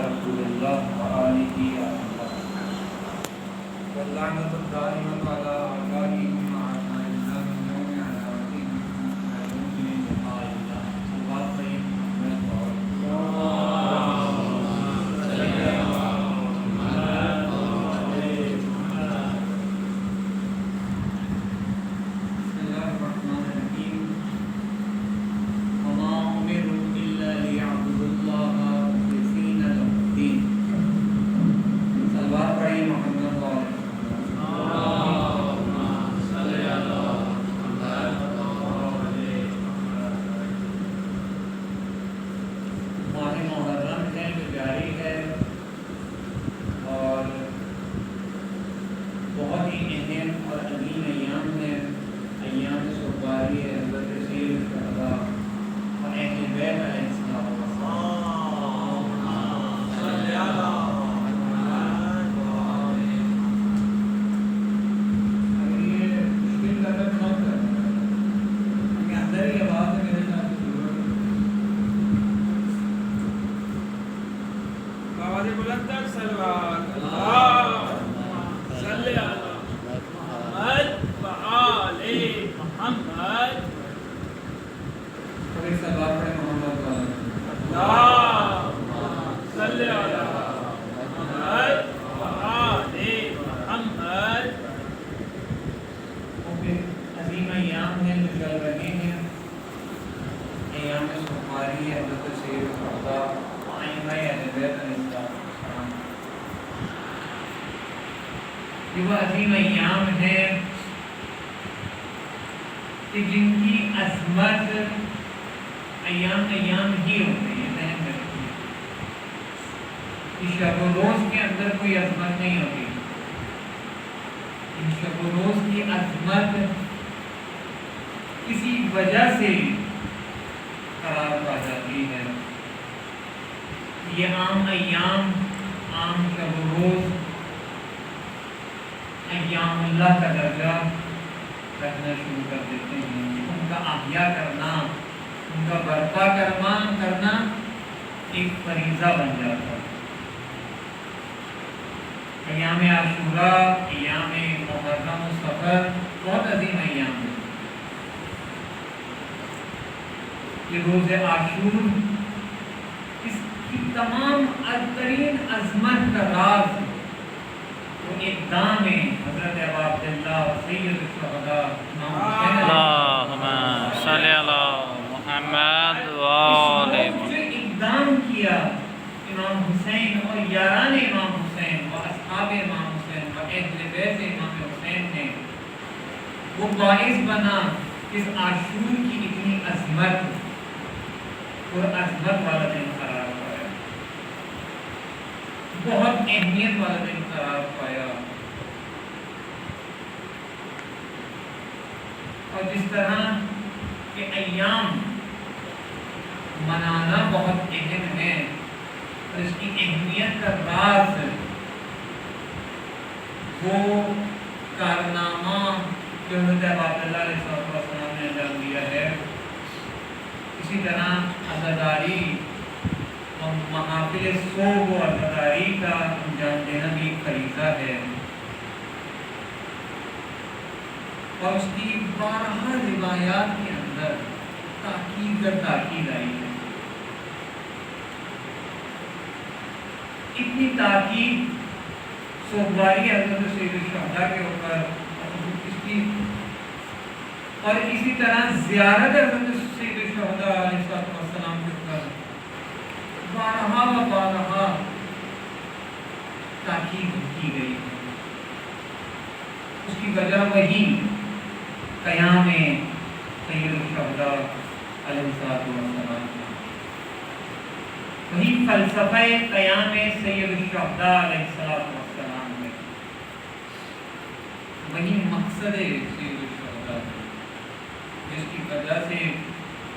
رسول الله وآله وصحبه واللعنة الدائمة على أعدائهم وأعداء الله من يوم عداوتهم إلى يوم لقاء الله. صلوات طيب محمد یہ وہ عظیم ایام ہیں کہ جن کی عظمت ایام ہی ہوتے ہیں. ذہن میں رکھیے کہ شب و روز کے اندر کوئی عظمت نہیں ہوتی. ان شب و روز کی عظمت کسی وجہ سے قرار پا جاتی ہے. یہ عام ایام، عام شب و روز ایام اللہ کا درجہ رکھنا شروع کر دیتے ہیں. ان کا احیا کرنا، ان کا برپا کرنا ایک فریضہ بن جاتا ہے. ایام عاشوراء، ایام محرم و صفر بہت عظیم ایام ہیں. یہ روز عاشور اس کی تمام ترین عظمت کا راز وہ اقدام حضرت ابا عبداللہ سید الشہداء اللہم صلی علی محمد وآل محمد جو اقدام کیا امام حسین اور یاران امام حسین اور اصحاب امام حسین اور اہل بیت امام حسین نے، وہ باعث بنا اس عاشور کی اتنی عظمت اور عظمت والا دن قرار پایا، بہت اہمیت والا دن قرار پایا. اور جس طرح کہ ایام منانا بہت اہم ہے اور اس کی اہمیت کا راز وہ کارنامہ جو حضرت ابا عبداللہ علیہ السلام نے انجام دیا ہے، اسی طرح عزاداری اور محافل صوب و عزاداری کا انجام دینا بھی ایک فریضہ ہے. اور اس کی 12 روایات کے اندر تاکید در تاکید آئی ہے. اتنی تاکید سوگواری حضرت سید الشہداء کے اوپر اور اسی طرح زیارت حضرت سید الشہداء علیہ السلام کے اوپر بارہا تاکید کی گئی. اس کی وجہ وہی قیام سید الشہداء علیہ السلام، وہی فلسفہ قیام سید الشہداء علیہ السلام ہے، وہی مقصد سید الشہداء جس کی وجہ سے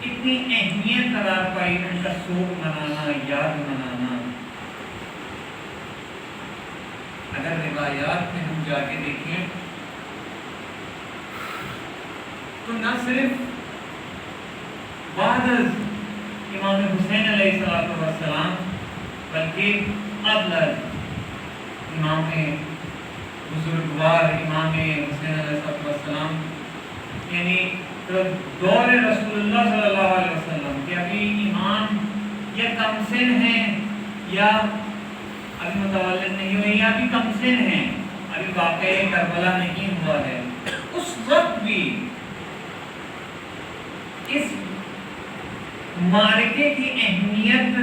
اتنی اہمیت قرار پائی ان کا سوگ منانا، یاد منانا. اگر روایات میں ہم جا کے دیکھیں تو نہ صرف بعد امام حسین علیہ السلام بلکہ افضل امام بزرگوار امام حسین علیہ السلام یعنی دور رسول اللہ صلی اللہ علیہ وسلم کہ ابھی امام یا کم سن ہیں یا ابھی متولد نہیں ہوئے یا ابھی کم سن ہیں، ابھی واقعہ کربلا نہیں ہوا ہے، اس وقت بھی اس معرکے کی اہمیت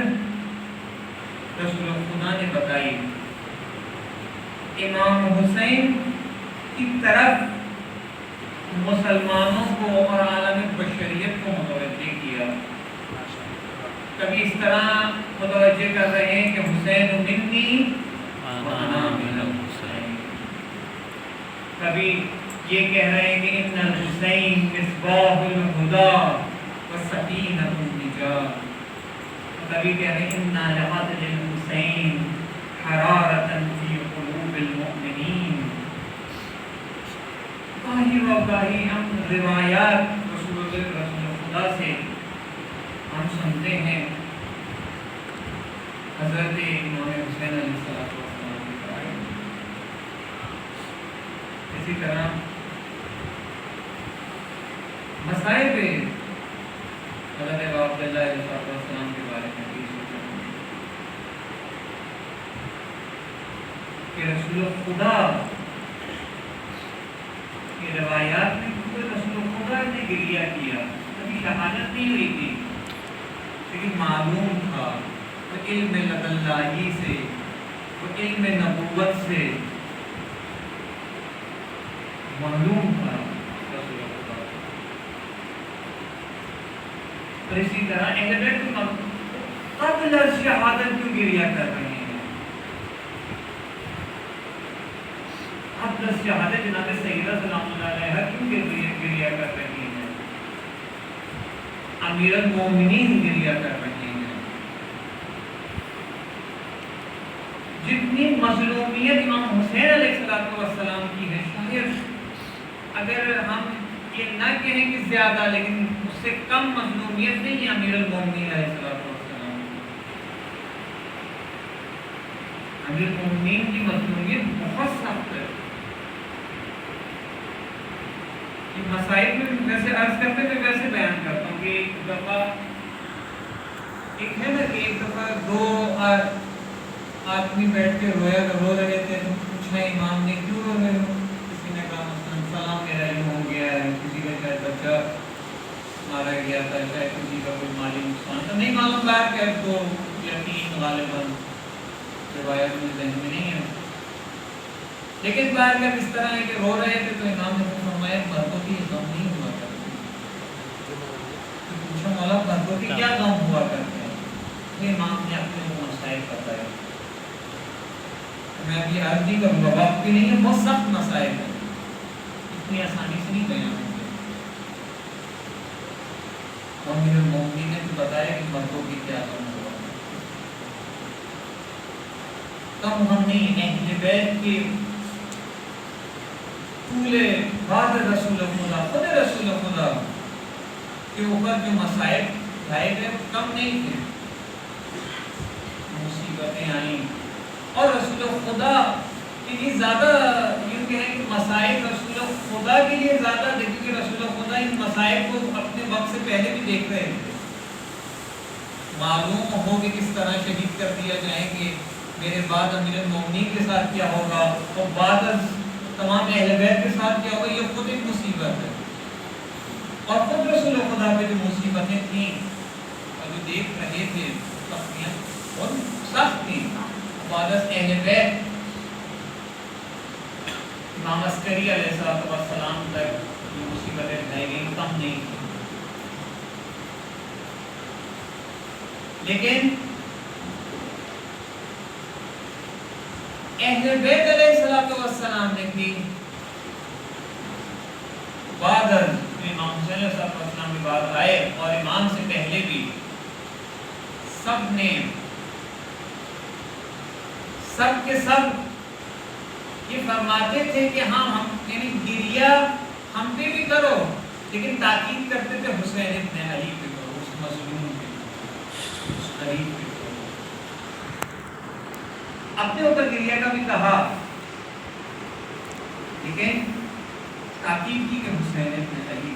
رسول خدا نے بتائی، امام حسین کی طرف مسلمانوں کو اور عالم بشریت کو متوجہ کیا۔ کبھی اس طرح متوجہ کر رہے ہیں کہ حسین منی وانا من الحسین، کبھی یہ کہہ رہے ہیں کہ ان الحسین مصباح الہدی وسکینۃ النجات، کبھی کہہ رہے ہیں انا لقتل الحسین حرارۃ فی قلوب المؤمنین۔ کہیں و کہیں ہم روایات رسول خدا سے ہم سنتے ہیں حضرت امام حسین علیہ السلام کے بارے میں۔ اسی طرح مصائب حضرت عبداللہ علیہ السلام کے بارے میں بھی سوچا کہ رسول خدا کی روایات میں رسول خدا نے گریہ کیا، کبھی شہادت نہیں ہوئی تھی لیکن معلوم تھا، وہ علم لدنی سے، وہ علم نبوت سے معلوم تھا رسول خدا۔ اور اسی طرح اہل بیت قبل شہادت کیوں گریہ کر رہے ہیں؟ قبل شہادت جناب سیدہ سلام اللہ علیہا کیوں گریہ کر رہی ہیں؟ امیر المومنین گریہ کر رہے ہیں۔ جتنی مظلومیت امام حسین علیہ السلام کی ہے، شاید اگر ہم یہ نہ کہیں کہ زیادہ، لیکن اس سے کم مظلومیت نہیں ہے امیر المومنین علیہ السلام۔ امیر المومنین کی مظلومیت بہت سخت ہے۔ مسائل میں ویسے عرض کرتے تھے ویسے بیان کرتا ہوں کہ ایک دفعہ ایک ہے نا کہ ایک دفعہ دو آدمی بیٹھ کے رو رہے تھے، پوچھا امام نے کیوں رو رہے ہو؟ کسی نے کہا مثلا سلام میرا علم ہو گیا ہے، کسی کا شاید بچہ مارا گیا تھا، شاید کسی کا کوئی مالی نقصان تھا، نہیں معلوم بات کہ تو یقین غالباً روایت میں ذہن میں نہیں ہے، لیکن بات جب اس طرح ہے کہ رو رہے تھے تو امام نے فرمایا مردوں کی غم نہیں ہوا کرتے۔ پوچھا مولا مردوں کی کیا غم ہوا کرتے ہیں؟ تو امام نے اپنے وہ مسائل بتائے۔ میں ابھی عرض نہیں کروں گا، وقت بھی نہیں ہے، بہت سخت مسائل ہیں، اتنی آسانی سے نہیں بیان ہوں گے۔ امیر المومنین نے بتایا کہ مردوں کی کیا غم ہوا۔ کم ہم نہیں، اہل بیت کے پورے بعد رسول خدا، خود رسول خدا کے اوپر جو مسائل لائے گئے کم نہیں تھے، مصیبتیں آئیں، اور رسول خدا کے لیے زیادہ یوں کہیں کہ مسائل رسول خدا کے لیے زیادہ تھے، کیونکہ رسول خدا ان مسائل کو اپنے وقت سے پہلے بھی دیکھ رہے تھے۔ معلوم ہو کہ کس طرح شہید کر دیا جائیں گے، میرے بعد امیر المومنین کے ساتھ کیا ہوگا، اور بعد تمام اہل بیت کے ساتھ کیا ہوگا، یہ خود ایک مصیبت ہے۔ اور خود رسول خدا پہ جو مصیبتیں تھیں اور جو دیکھ رہے تھے سختیاں بہت سخت تھیں، بعد اہل بیت امام عسکری علیہ السلام تک جو مصیبتیں اٹھائی گئیں کم نہیں تھیں، لیکن اہل بیت علیہ السلام نے بھی بعد امام حسین علیہ السلام کے بعد آئے اور امام سے پہلے بھی سب نے سب کے سب یہ فرماتے تھے کہ ہاں ہم یعنی گریہ ہم پہ بھی کرو، لیکن تاکید کرتے تھے حسین ابن علی پہ کرو، اس مظلوم پہ، اس غریب پہ کرو۔ اپنے اوپر گریہ کا بھی کہا، ٹھیک ہے، تاکید کی کہ حسین ابن علی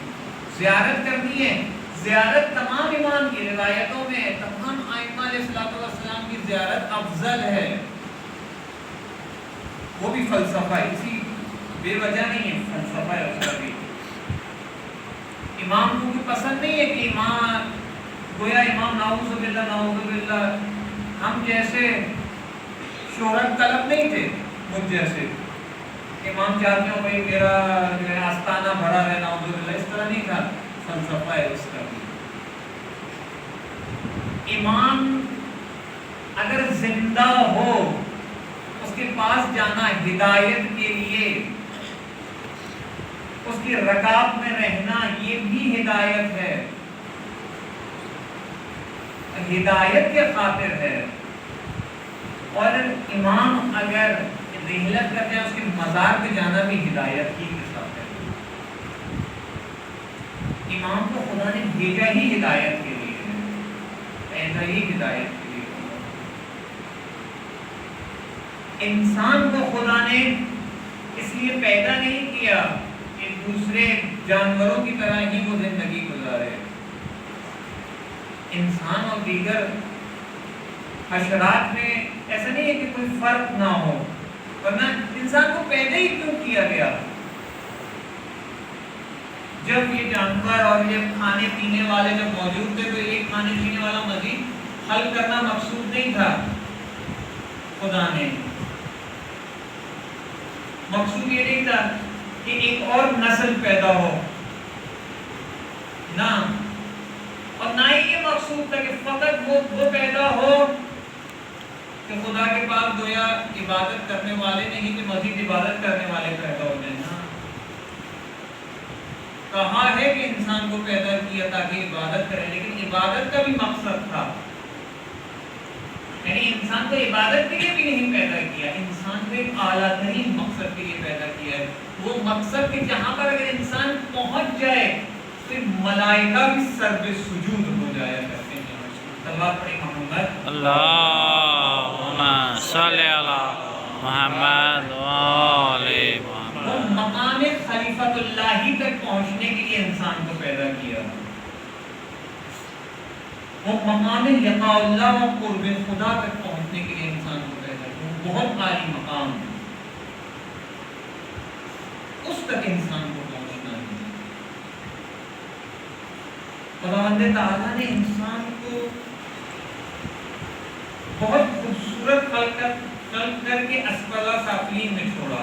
زیارت کرنی ہے۔ زیارت تمام امام کی روایتوں میں تمام ائمہ علیہ السلام کی زیارت افضل ہے، وہ بھی فلسفہ ہے، اسی بے وجہ نہیں ہے، فلسفہ ہے اس کا بھی۔ امام کو بھی پسند نہیں ہے کہ امام گویا امام نعوذ باللہ ہم جیسے شہرت طلب نہیں تھے، مجھ جیسے امام چاہتے ہو بھائی میرا جو ہے آستانہ بھرا رہے، نعوذ باللہ، اس طرح نہیں تھا، فلسفہ ہے اس کا بھی۔ امام اگر زندہ ہو اس کے پاس جانا ہدایت کے لیے، اس کی رکاب میں رہنا، یہ بھی ہدایت ہے، ہدایت کے خاطر ہے۔ اور امام اگر رحلت کرتے ہیں، اس کے مزار پہ جانا بھی ہدایت ہی کے ساتھ ہے۔ امام کو خدا نے بھیجا ہی ہدایت کے لیے ہے، پیدا ہی ہدایت کے لیے۔ انسان کو خدا نے اس لیے پیدا نہیں کیا کہ دوسرے جانوروں کی طرح ہی وہ زندگی گزارے۔ انسان اور دیگر حشرات میں ایسا نہیں ہے کہ کوئی فرق نہ ہو، ورنہ انسان کو پیدا ہی کیوں کیا گیا؟ جب یہ جانور اور یہ کھانے پینے والے جب موجود تھے تو ایک کھانے پینے والا مزید حل کرنا مقصود نہیں تھا خدا نے، مقصود یہ نہیں تھا کہ ایک اور نسل پیدا ہو، نہ، اور نہ ہی یہ مقصود تھا کہ فقط وہ پیدا ہو کہ خدا کے پاس گویا عبادت کرنے والے نہیں کہ مزید عبادت کرنے والے پیدا ہو جائیں۔ نا، کہا ہے کہ انسان کو پیدا کیا تاکہ عبادت کرے، لیکن عبادت کا بھی مقصد تھا، یعنی انسان کو عبادت کے لیے بھی نہیں پیدا کیا، انسان کو ایک اعلیٰ ترین مقصد کے لیے پیدا کیا ہے، وہ مقصد کہ جہاں پر اگر انسان پہنچ جائے تو ملائکہ بھی سر پہ سجود ہو جایا کرتے ہیں۔ صلوات پڑھیں محمد اللہم صلی علی محمد و آل محمد۔ وہ مقام خلیفۃ اللہ تک پہنچنے کے لیے انسان کو پیدا کیا، وہ مقام لقاء اللہ و قرب خدا تک پہنچنے کے لیے انسان کو پیدا کیا، وہ بہت عالی مقام ہے، اس تک انسان کو پہنچنا ہے۔ خداوند تعالیٰ نے انسان کو بہت خوبصورت خلق کر کے اسفل سافلین میں چھوڑا،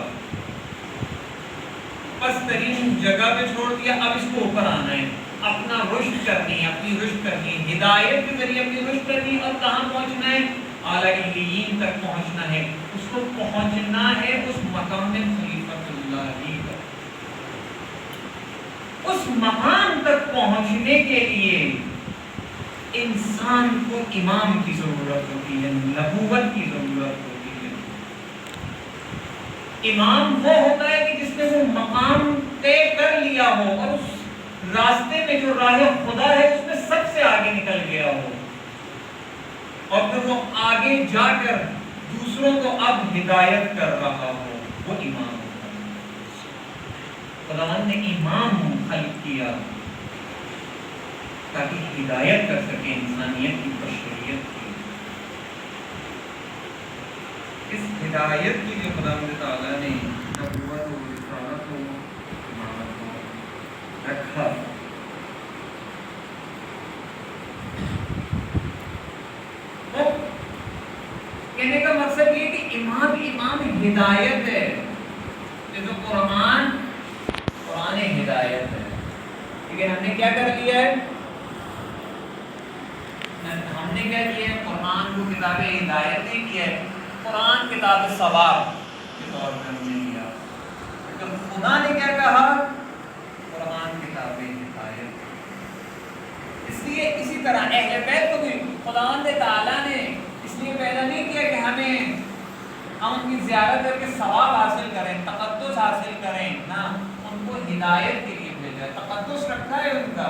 پست ترین جگہ پہ چھوڑ دیا، اب اس کو اوپر آنا ہے، اپنا رشد کرنی ہے، اپنی رشد کرنی ہے، ہدایت کے ذریعے اپنی رشد کرنی ہے، اور کہاں پہنچنا ہے؟ اعلیٰ علیین تک پہنچنا ہے، اس کو پہنچنا ہے اس مقام خلیفۃ اللہ تک۔ اس مقام تک پہنچنے کے لیے انسان کو امام کی ضرورت ہوتی ہے، نبوت کی ضرورت ہوتی ہے۔ امام وہ ہوتا ہے کہ جس نے وہ مقام طے کر لیا ہو اور اس راستے میں جو راہ خدا ہے اس میں سب سے آگے نکل گیا ہو، اور پھر وہ آگے جا کر دوسروں کو اب ہدایت کر رہا ہو، وہ امام ہوتا ہے۔ خداوند نے امام خلق کیا تاکہ ہدایت کر سکے انسانیت کی، بشریت کی۔ اس ہدایت کی جو خداوند تعالیٰ نے نبوت و رسالت و امامت کو رکھا، تو کہنے کا مقصد یہ کہ امام ہدایت ہے، جو قرآن ہدایت ہے، لیکن ہم نے کیا کر لیا ہے؟ ہم نے کیا کیا ہے؟ قرآن کو کتاب ہدایت نہیں کیا ہے، قرآن کتاب ثواب کے طور پر ہم نے لیا۔ تو خدا نے کیا کہا؟ قرآن کتاب ہدایت۔ اس لیے اسی طرح اہل بیت کو بھی خداوند تعالیٰ نے اس لیے پیدا نہیں کیا کہ ہم ان کی زیارت کر کے ثواب حاصل کریں، تقدس حاصل کریں، نہ، ان کو ہدایت کے لیے بھیجا ہے۔ تقدس رکھا ہے ان کا،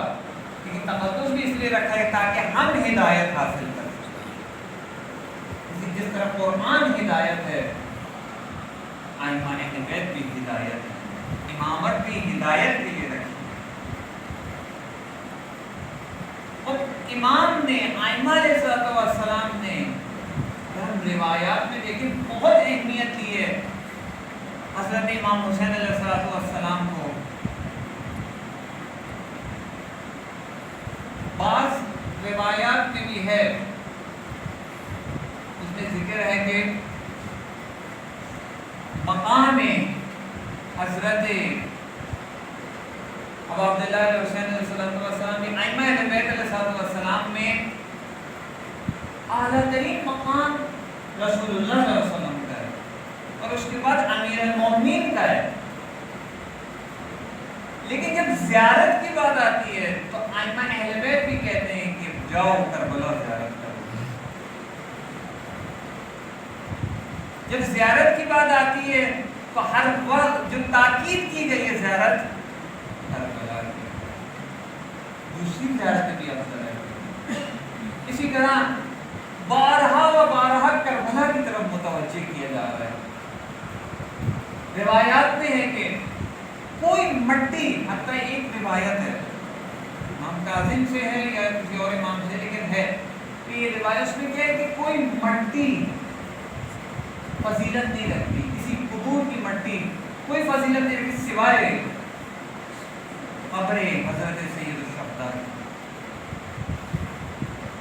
لیکن تقدس بھی اس لیے رکھا ہے تاکہ ہم ہدایت حاصل کر سکیں۔ جس طرح قرآن ہدایت ہے، ائمہ اہل بیت بھی ہدایت ہے، امامت بھی ہدایت کے لیے رکھی ہے۔ اور امام نے، ائمہ علیہ السلام نے ہم روایات میں دیکھیں بہت اہمیت دی ہے حضرت امام حسین علیہ السلام کو۔ بعض روایات میں بھی ہے، اس میں ذکر ہے کہ مقام حضرت ابو عبداللہ علیہ حسین علیہ السلام میں، ائمہ اہل بیت علیہ السلام میں اعلیٰ ترین مقام رسول اللہ صلی اللہ علیہ وسلم کا ہے، اور اس کے بعد امیر المومنین کا ہے۔ لیکن جب زیارت کی بات آتی ہے تو ائمہ اہل بیت بھی کہتے ہیں کہ جاؤ کربلا زیارت کرو۔ جب زیارت کی بات آتی ہے تو ہر وقت جو تاکید کی گئی ہے زیارت کربلا کی، دوسری زیارت بھی افضل ہے۔ اسی طرح بارہا و بارہا کربلا کی طرف متوجہ کیا جا رہا ہے۔ روایات میں ہے کہ کوئی مٹی، حتیٰ ایک روایت ہے امام کاظم سے ہے یا کسی اور امام سے، لیکن ہے کہ یہ روایت اس میں کیا ہے کہ کوئی مٹی فضیلت نہیں رکھتی، کسی قبور کی مٹی کوئی فضیلت نہیں رکھتی سوائے قبر حضرت سید الشہداء۔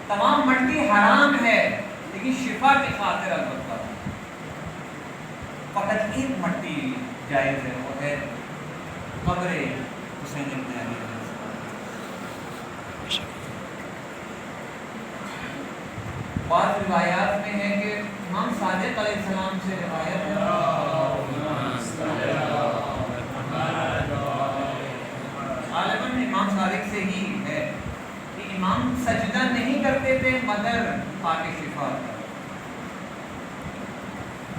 تمام مٹی حرام ہے لیکن شفا کی خاطر البتہ فقط ایک مٹی جائز ہے، وہ ہے قبر حسین ابن علی علیہ السلام۔ بعض روایات میں ہے کہ امام صادق علیہ السلام سے روایت ہے، غالباً امام صادق سے ہی ہے کہ امام سجدہ نہیں کرتے تھے مگر خاک شفا کا،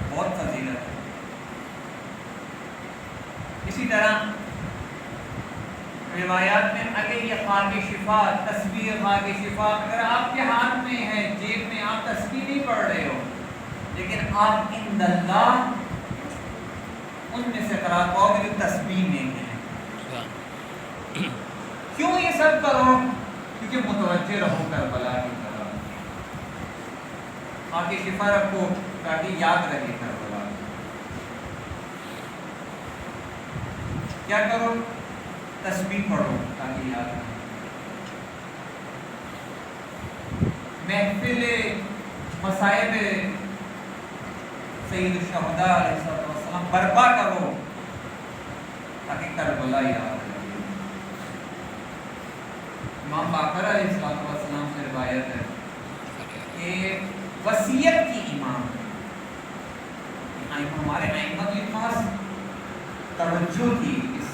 بہت فضیلت ہے۔ اسی طرح روایات میں اگر یہ خاک شفا، تسبیح خاک شفا اگر آپ کے ہاتھ میں ہے، جیب میں، آپ تسبیح نہیں پڑھ رہے ہو لیکن آپ عند اللہ ان میں سے قرار پاؤ گے جو تسبیح میں ہیں۔ کیوں یہ سب کرو؟ کیونکہ متوجہ رہو کربلا کی طرف، خاک شفا رکھو تاکہ یاد رہے کربلا۔ کیا کرو؟ تسبیح پڑھو تاکہ یاد رہے۔ محفل مصائب سید الشہداء علیہ السلام برپا کرو تاکہ کربلا یاد رہے۔ امام باقر علیہ السلام سے روایت ہے کہ وصیت کی امام ہمارے ائمہ کی خاص توجہ تھی اس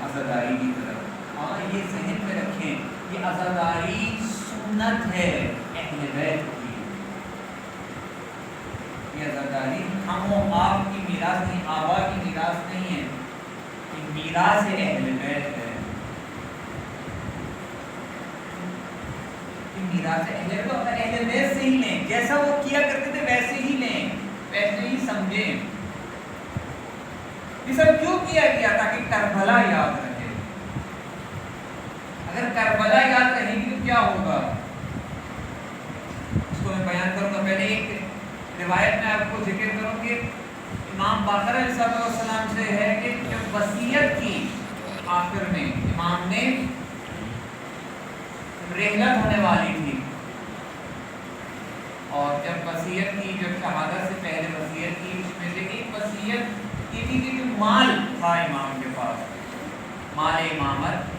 عزاداری کی طرف۔ ہاں یہ ذہن میں رکھیں، یہ عزاداری سنت ہے اہل بیت کی، یہ عزاداری ہم و آپ کی میراث نہیں، آبا کی میراث نہیں ہے، یہ میراث اہل بیت ہے، یہ میراث اہل بیت، اور اہل بیت سے ہی لیں، جیسا وہ کیا کرتے تھے ویسے ہی لیں، ویسے ہی سمجھیں۔ یہ سب کیوں کیا گیا؟ تاکہ کربلا یاد رہے۔ اگر کربلا یاد رہے گی تو کیا ہوگا اس کو میں بیان کروں گا۔ پہلے ایک روایت میں آپ کو ذکر کروں کہ امام باقر علیہ السلام سے ہے کہ جب وصیت کی آخر میں امام نے رحلت ہونے والی تھی، اور جب وصیت کی، جب شہادت سے پہلے وصیت کی، اس میں سے ایک وصیت یہ تھی کہ مال تھا امام کے پاس، مال امامت۔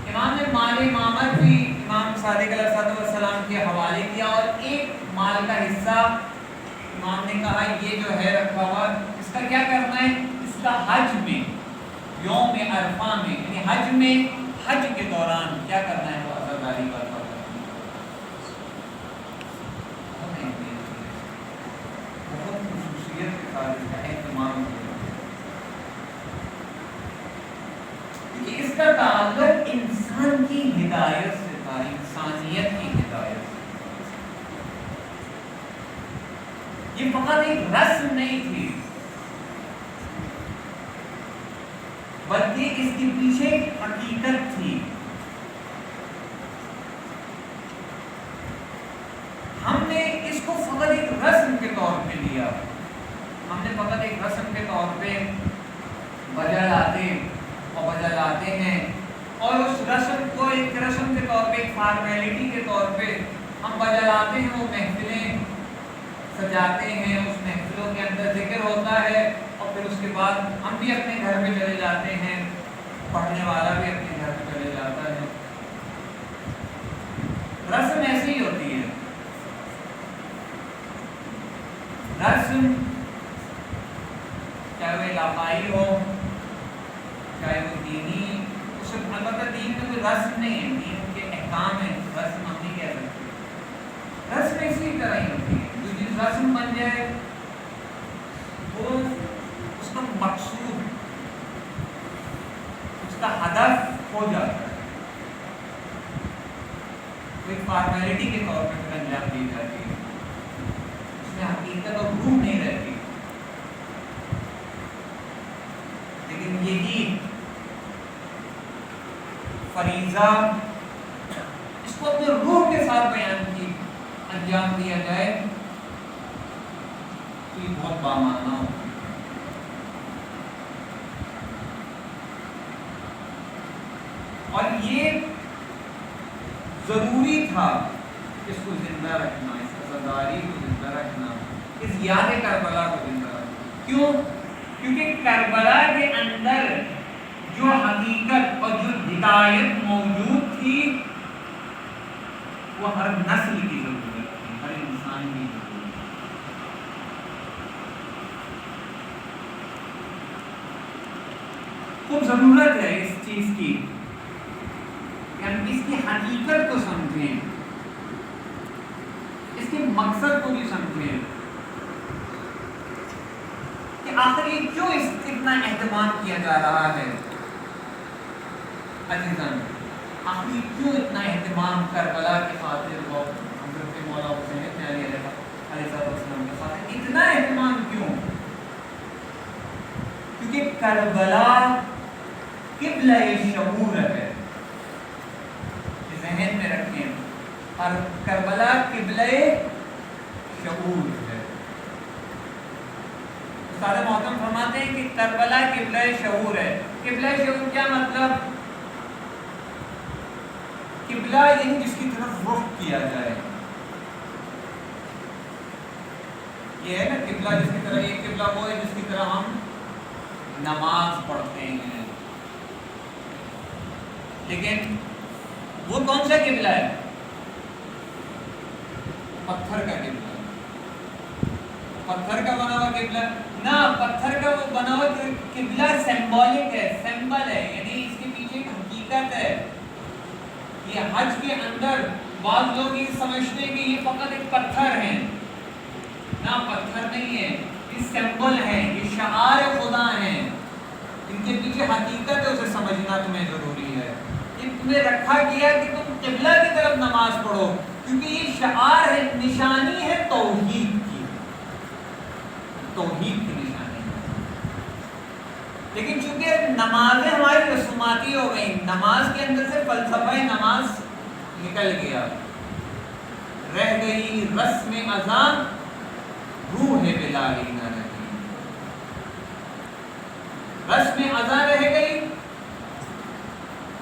امام نے مال امامت بھی امام صادق علیہ السلام کے حوالے کیا، اور ایک مال کا حصہ امام نے کہا یہ جو ہے رکھا ہوا، اس کا کیا کرنا ہے؟ اس کا حج میں، یوم عرفہ میں، یعنی حج میں، حج کے دوران کیا کرنا ہے؟ وہ عزاداری کا بہت خصوصیت کے ساتھ اس کا اہتمام کیا، کہ اس کا تعلق انسان کی ہدایت سے تھا، انسانیت کی ہدایت سے۔ یہ فقط ایک رسم نہیں تھی، بلکہ اس کے پیچھے ایک حقیقت تھی۔ ہم نے اس کو فقط ایک رسم کے طور پہ لیا، ہم نے فقط ایک رسم کے طور پہ بجا لاتے ہیں، اور اس رسم کو ایک رسم کے طور پہ، ایک فارمیلٹی کے طور پہ ہم بجا لاتے ہیں، وہ محفلیں سجاتے ہیں، اس محفلوں کے اندر ذکر ہوتا ہے، اور پھر اس کے بعد ہم بھی اپنے گھر میں چلے جاتے ہیں، پڑھنے والا بھی اپنے گھر میں چلے جاتا ہے۔ رسم ایسی ہی ہوتی ہے، رسم چاہے وہ علاقائی ہو چاہے وہ دینی، اس سے البتہ دین میں کوئی رسم نہیں ہے، دین کے احکام ہیں، رسم ہم نہیں کہہ سکتے۔ رسم اسی طرح ہی ہوتی ہے، جو چیز رسم بن جائے وہ اس کا مقصود، اس کا ہدف ہو جاتا ہے، کوئی فارمیلٹی کے طور پہ پھر انجام دی جاتی ہے، اس میں حقیقت اور روح نہیں رہتی۔ لیکن یہی فریضہ اس کو اپنے روح کے ساتھ بیان کی انجام دیا جائے تو یہ بہت بامعنی ہوگا۔ اور یہ ضروری تھا اس کو زندہ رکھنا، اس عزاداری کو زندہ رکھنا، اس یاد کربلا کو زندہ رکھنا۔ کیوں؟ کیونکہ کربلا کے اندر جو حقیقت اور جو ہدایت موجود تھی وہ ہر نسل کی ضرورت تھی، ہر انسان کی ضرورت تھی۔ خوب ضرورت ہے اس چیز کی کہ ہم اس کی حقیقت کو سمجھیں، اس کے مقصد کو بھی سمجھیں کہ آخر یہ کیوں اتنا اہتمام کیا جا رہا ہے۔ عزیزان، آخر کیوں اتنا اہتمام کربلا کی خاطر اور حضرت مولا حسین ابن علی علیہ السلام کے خاطر اتنا اہتمام کیوں؟ کیونکہ کربلا قبلہ شعور ہے، ذہن میں رکھیں، اور کربلا قبلہ شعور ہے۔ استاد محترم فرماتے ہیں کہ کربلا قبلہ شعور ہے۔ قبلہ شعور کیا مطلب؟ قبلہ یعنی جس کی طرف رخ کیا جائے، یہ ہے نا قبلہ جس کی طرح، یہ قبلہ وہ ہے جس کی طرح ہم نماز پڑھتے ہیں، لیکن وہ کون سا قبلہ ہے؟ پتھر کا قبلہ، پتھر کا بنا ہوا قبلہ نہ، پتھر کا وہ بنا ہوا قبلہ سمبولک ہے، سمبل ہے، یعنی اس کے پیچھے ایک حقیقت ہے۔ یہ حج کے اندر بعض لوگ یہ سمجھتے ہیں کہ یہ فقط ایک پتھر ہیں، نہ پتھر نہیں ہے، یہ سمبل ہے، یہ شعار خدا ہیں، ان کے پیچھے حقیقت ہے، اسے سمجھنا تمہیں ضروری ہے۔ یہ تمہیں رکھا گیا کہ تم قبلہ کی طرف نماز پڑھو، کیونکہ یہ شعار ہے، نشانی ہے توحید کی، توحید کی نشانی ہے۔ لیکن چونکہ نمازیں ہماری رسوماتی ہو گئی، نماز کے اندر سے فلسفہ نماز نکل گیا، رہ گئی رسم اذان، روح بلالی نہ رہی، رسم اذان رہ گئی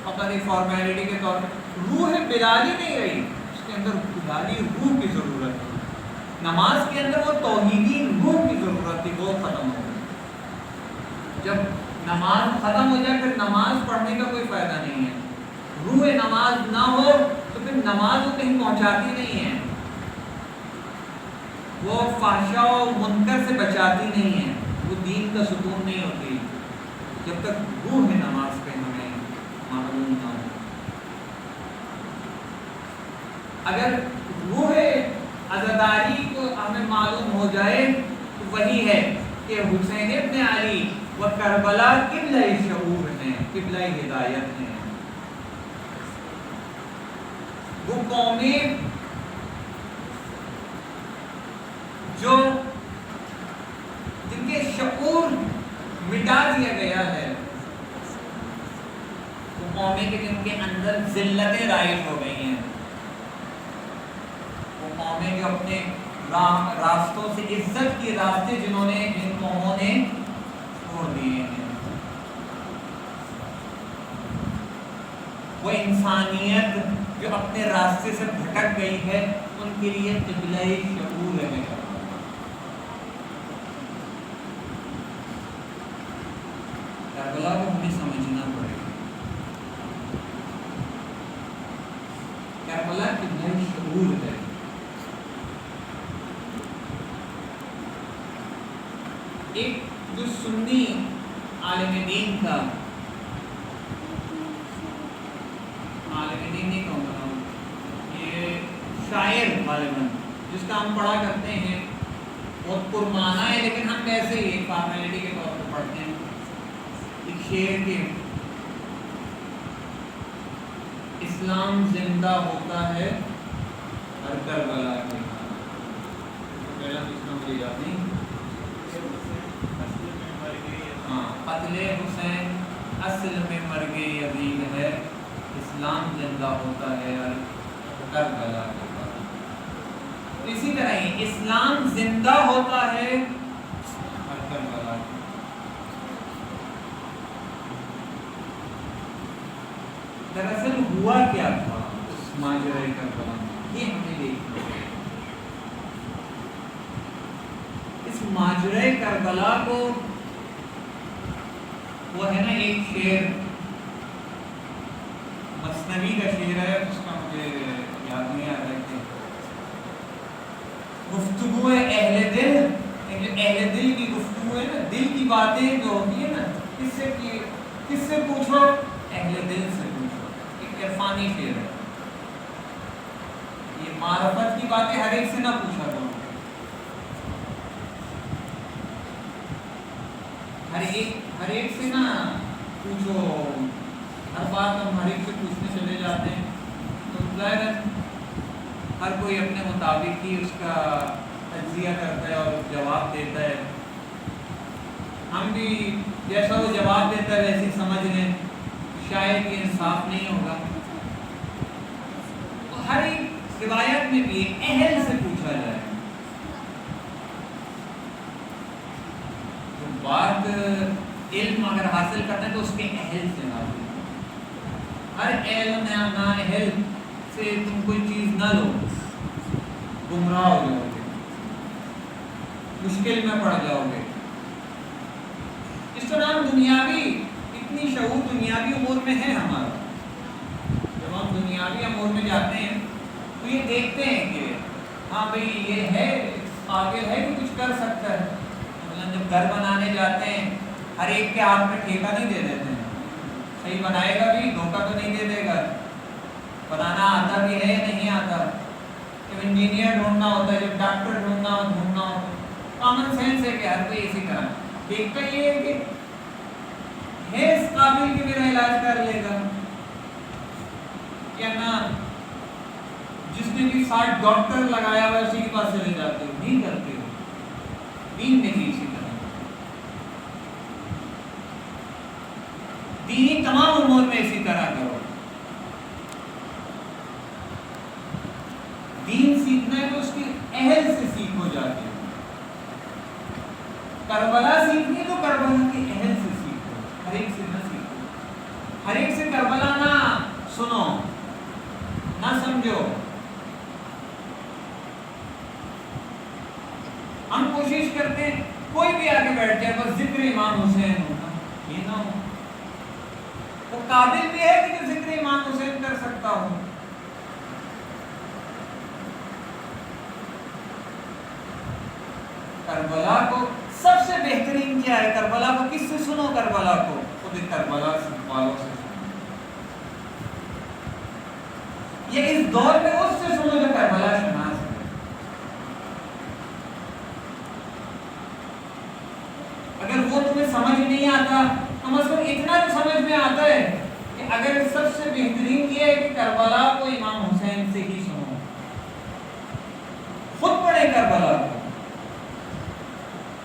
فقط ایک فارمیلٹی کے طور پر، روح بلالی نہیں رہی، اس کے اندر بلالی روح کی ضرورت تھی، نماز کے اندر وہ توحیدی روح کی ضرورت تھی، وہ ختم ہو گئی۔ جب نماز ختم ہو جائے پھر نماز پڑھنے کا کوئی فائدہ نہیں ہے، روح نماز نہ ہو تو پھر نماز وہ کہیں پہنچاتی نہیں ہے، وہ فحشاء و منکر سے بچاتی نہیں ہے، وہ دین کا ستون نہیں ہوتی جب تک روح نماز پہ ہمیں معلوم نہ ہو۔ اگر روح عزاداری کو ہمیں معلوم ہو جائے تو وہی ہے کہ حسین ابن علی و کربلا قبلہ شعور ہیں، قبلہ ہدایت ہیں، وہ قومیں جو دیا گیا ہے وہ قومیں کہ جن کے اندر ذلتیں رائج ہو گئی ہیں، وہ قومیں جو اپنے راستوں سے عزت کے راستے جن قوموں نے چھوڑ دیے ہیں، وہ انسانیت جو اپنے راستے سے بھٹک گئی ہے ان کے لیے قبلہ شعور ہے۔ کربلا کو ہمیں سمجھنا پڑے گا، کربلا قبلہ شعور ہے۔ ایک جو سنی عالم دین کا، عالم دین نہیں کہوں گا، یہ شاعر غالباً جس کا ہم پڑھا کرتے ہیں، بہت پرمعنی ہے لیکن ہم ویسے ہی ایک فارمیلٹی کے طور پر پڑھتے ہیں۔ ایک شعر کے اسلام زندہ ہوتا ہے ہر کربلا کے، پہلا دوسرا مجھے یاد نہیں، قتل حسین اصل میں مرگ یزید ہے، اسلام زندہ ہوتا ہے کربلا کے بعد۔ اسی طرح ہی اسلام زندہ ہوتا ہے کربلا کے۔ دراصل ہوا کیا تھا اس ماجرہ کربلا میں، یہ ہمیں دیکھنا ہے۔ اس ماجرہ کربلا کو وہ ہے نا ایک شعر، مثنوی کا شعر ہے، اس کا مجھے یاد نہیں آ رہا ہے، گفتگو اہل دل، اہل دل کی گفتگو ہے نا، دل کی باتیں جو ہوتی ہے نا، کس سے پوچھو؟ اہل دل سے پوچھو۔ ایک عرفانی شعر ہے، یہ معرفت کی باتیں ہر ایک سے نہ پوچھا کرو، ہر ایک سے نہ پوچھو، ہر بات ہم ہر ایک سے پوچھنے چلے جاتے ہیں تو ظاہر ہے ہر کوئی اپنے مطابق ہی اس کا تجزیہ کرتا ہے اور جواب دیتا ہے۔ ہم بھی جیسا وہ جواب دیتا ہے ویسے سمجھ لیں، شاید یہ انصاف نہیں ہوگا۔ تو ہر ایک روایت میں بھی اہل سے پوچھا جائے، تو بات علم اگر حاصل کرنا ہے تو اس کے اہل سے حاصل کرنا۔ ہر علم نااہل سے تم کوئی چیز نہ لو، گمراہ ہو جاؤ گے، مشکل میں پڑ جاؤ گے۔ اس طرح دنیاوی اتنی شعور دنیاوی امور میں ہے ہمارا، جب ہم دنیاوی امور میں جاتے ہیں تو یہ دیکھتے ہیں کہ ہاں بھئی یہ ہے، قابل ہے کہ کچھ کر سکتا ہے۔ مثلا جب گھر بنانے جاتے ہیں ہر ایک کے ہاتھ میں ٹھیکہ نہیں دے دیتے ہیں، صحیح بنائے گا بھی دھوکہ تو نہیں دے دے گا، بنانا آتا بھی ہے یا نہیں آتا، جب انجینئر ڈھونڈنا ہوتا ہے، جب ڈاکٹر ڈھونڈنا ہوتا ہے، کامن سینس ہے کہ ہر کوئی اسی طرح دیکھتا یہ ہے کہ ہے اس قابل کہ میرا علاج کر لے گا یا نہ، جس نے بھی 60 ڈاکٹر لگایا ہوا اسی کے پاس چلے جاتے ہو، نہیں کرتے ہو۔ دین میں بھی اسی طرح، دینی تمام امور میں اسی طرح کرو۔ دین سیکھنا ہے تو اس کے اہل سے سیکھو جاتے ہو، کربلا سیکھنی تو کربلا کے اہل سے سیکھو، ہر ایک سے نہ سیکھو، ہر ایک سے کربلا نہ سنو نہ سمجھو۔ ہم کوشش کرتے ہیں کوئی بھی آگے بیٹھ جائے بس ذکر امام حسین ہوگا، یہ نہ ہو، وہ قابل بھی ہے کہ ذکر امام حسین کر سکتا ہو۔ کربلا کو سب سے بہترین کیا ہے؟ کربلا کو کس سے سنو؟ کربلا کو خود کربلا والوں سے سنو، یہ اس دور میں اس سے سنو جو کربلا شناس ہے۔ اگر وہ تمہیں سمجھ نہیں آتا کم از کم اتنا تو سمجھ میں آتا ہے کہ اگر سب سے بہترین یہ ہے کہ کربلا کو امام حسین سے ہی سنو، خود پڑھے کربلا کو۔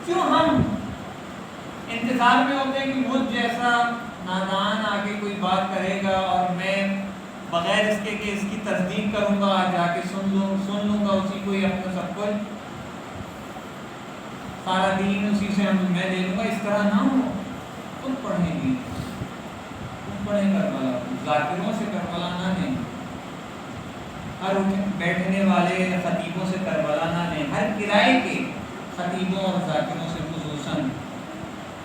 کیوں ہم انتظار میں ہوتے ہیں کہ مجھ جیسا نادان آگے کوئی بات کرے گا اور میں بغیر اس کے کہ اس کی تصدیق کروں گا جا کے سن لوں گا اسی کو ہی اپنا سب کچھ سارا دین اسی سے میں دے دوں گا. اس طرح نہ ہو. تم پڑھیں گی، تم پڑھیں کربلا، ذاکروں سے کربلا نہ دیں، ہر بیٹھنے والے خطیبوں سے کربلا نہ دیں، ہر کرائے کے خطیبوں اور ذاکروں سے خصوصاً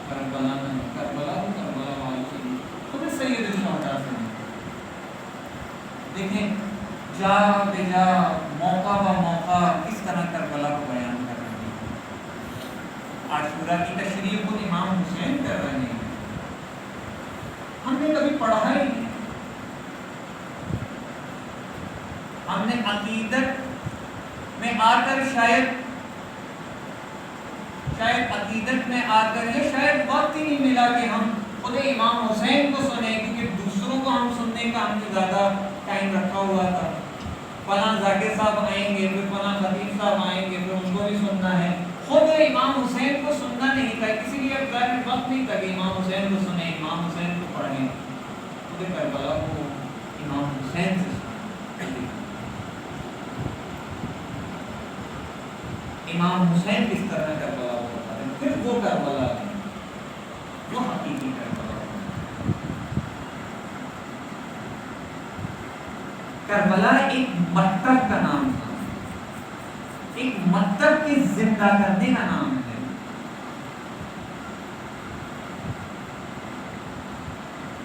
کربلا نہ دیں. کربلا تو کربلا والوں سے دیں. خود سید الشہداء سے دیں. دیکھیں جا بجا موقع با موقع کس طرح کربلا کو بیان کر رہے ہیں. عاشورہ کی تشریح خود امام حسین کر رہے ہیں. ہم نے کبھی پڑھا ہی نہیں. ہم نے عقیدت میں آ کر شاید عقیدت میں آ کر یہ شاید وقت ہی نہیں ملا کہ ہم خود امام حسین کو سنیں، کیونکہ دوسروں کو ہم سننے کا ہم نے زیادہ ٹائم رکھا ہوا تھا. فلاں ذاکر صاحب آئیں گے، پھر فلاں خطیب صاحب آئیں گے، پھر ان کو بھی سننا ہے. خود امام حسین کو سننا نہیں تھا، کسی لیے وقت نہیں تھا کہ امام حسین کو سنیں، امام حسین کو پڑھیں. خود کربلا کو امام حسین سے سنیں. امام حسین کس طرح کربلا کو بتا رہے ہیں. پھر وہ کربلا ہے جو حقیقی کربلا ہے. کربلا ایک مکتب کا نام تھا، ایک مکتب کے زندہ کرنے کا نام ہے.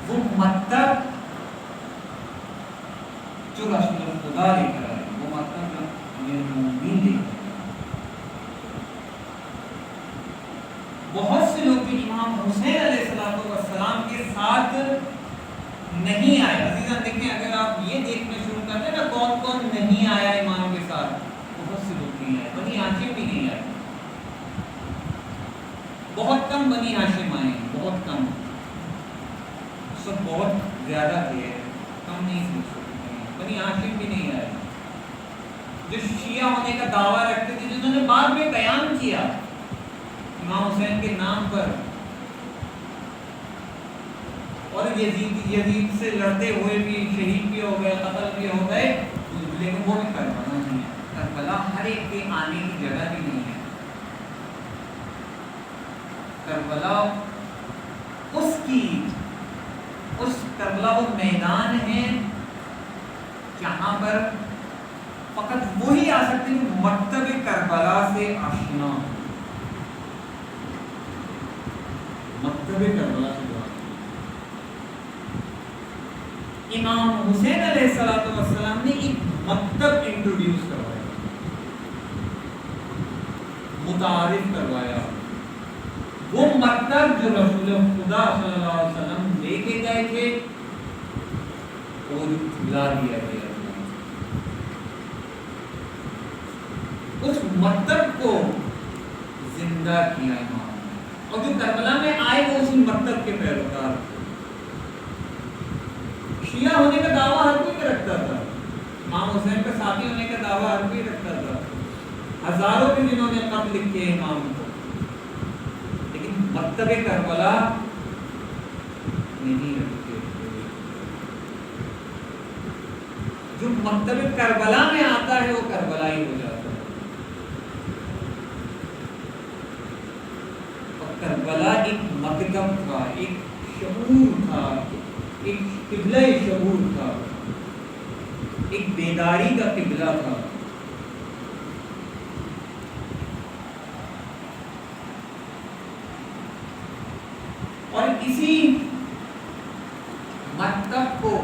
وہ مکتب جو رسول خدا لے کر آئے، وہ مکتب جو امیر المومنین لے کر آئے. بہت سے لوگ بھی امام حسین علیہ السلام کے ساتھ نہیں آئے. عزیزاں دیکھیں، اگر آپ یہ دیکھنا شروع کرتے ہیں نا کون کون نہیں آیا امام کے ساتھ، بہت سے لوگ نہیں آئے. بنی ہاشم بھی نہیں آئے. بہت کم بنی ہاشم آئے، بہت کم. سب بہت زیادہ تھے، کم نہیں سوچ سکتے. بنی ہاشم بھی نہیں آئے. جو شیعہ ہونے کا دعویٰ رکھتے تھے، جنہوں نے بعد میں قیام کیا امام حسین کے نام پر اور یزید سے لڑتے ہوئے بھی شہید بھی ہو گئے، قتل بھی ہو گئے، لیکن وہ بھی کربلا نہیں ہے. کربلا ہر ایک کے آنے کی جگہ بھی نہیں ہے. کربلا کربلا وہ میدان ہے جہاں پر فقط وہی آ سکتے ہیں مکتب کربلا سے آشنا ہو. مکتب کربلا سے جو امام حسین علیہ السلام نے ایک مکتب انٹروڈیوس کروایا، متعارف کروایا. وہ مکتب جو رسول خدا صلی اللہ علیہ وسلم لے کے گئے تھے اور کھلا دیا گیا. اس مکتب کو زندہ کیا امام، اور جو کربلا میں آئے وہ اسی مکتب کے پیروکار تھے. شیعہ ہونے کا دعویٰ ہر کوئی رکھتا تھا، امام حسین کا ساتھی ہونے کا دعویٰ ہر کوئی رکھتا تھا. ہزاروں کے جنہوں نے خط لکھے امام کو، لیکن مکتب کربلا نہیں رکھتے. جو مکتب کربلا میں آتا ہے وہ کربلا ہی ہو جاتا ہے. اور کربلا ایک مکتب تھا، ایک شعور تھا، ایک قبلہ شعور تھا، ایک بیداری کا قبلہ تھا. اور اسی مکتب کو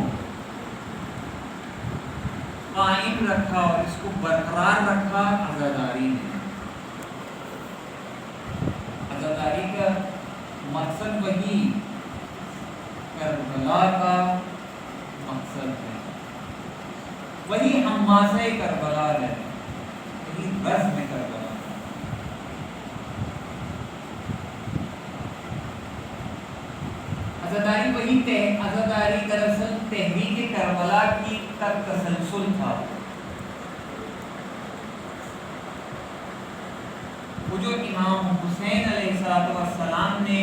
قائم رکھا اور اس کو برقرار رکھا عزاداری نے. عزاداری کا مقصد وہی کربلا کا مقصد ہے، وہی حماسہ کربلا ہے، وہی رسم کربلا. عزاداری وہی عزاداری دراصل تحریک کربلا کی تک تسلسل تھا. وہ جو امام حسین علیہ السلام نے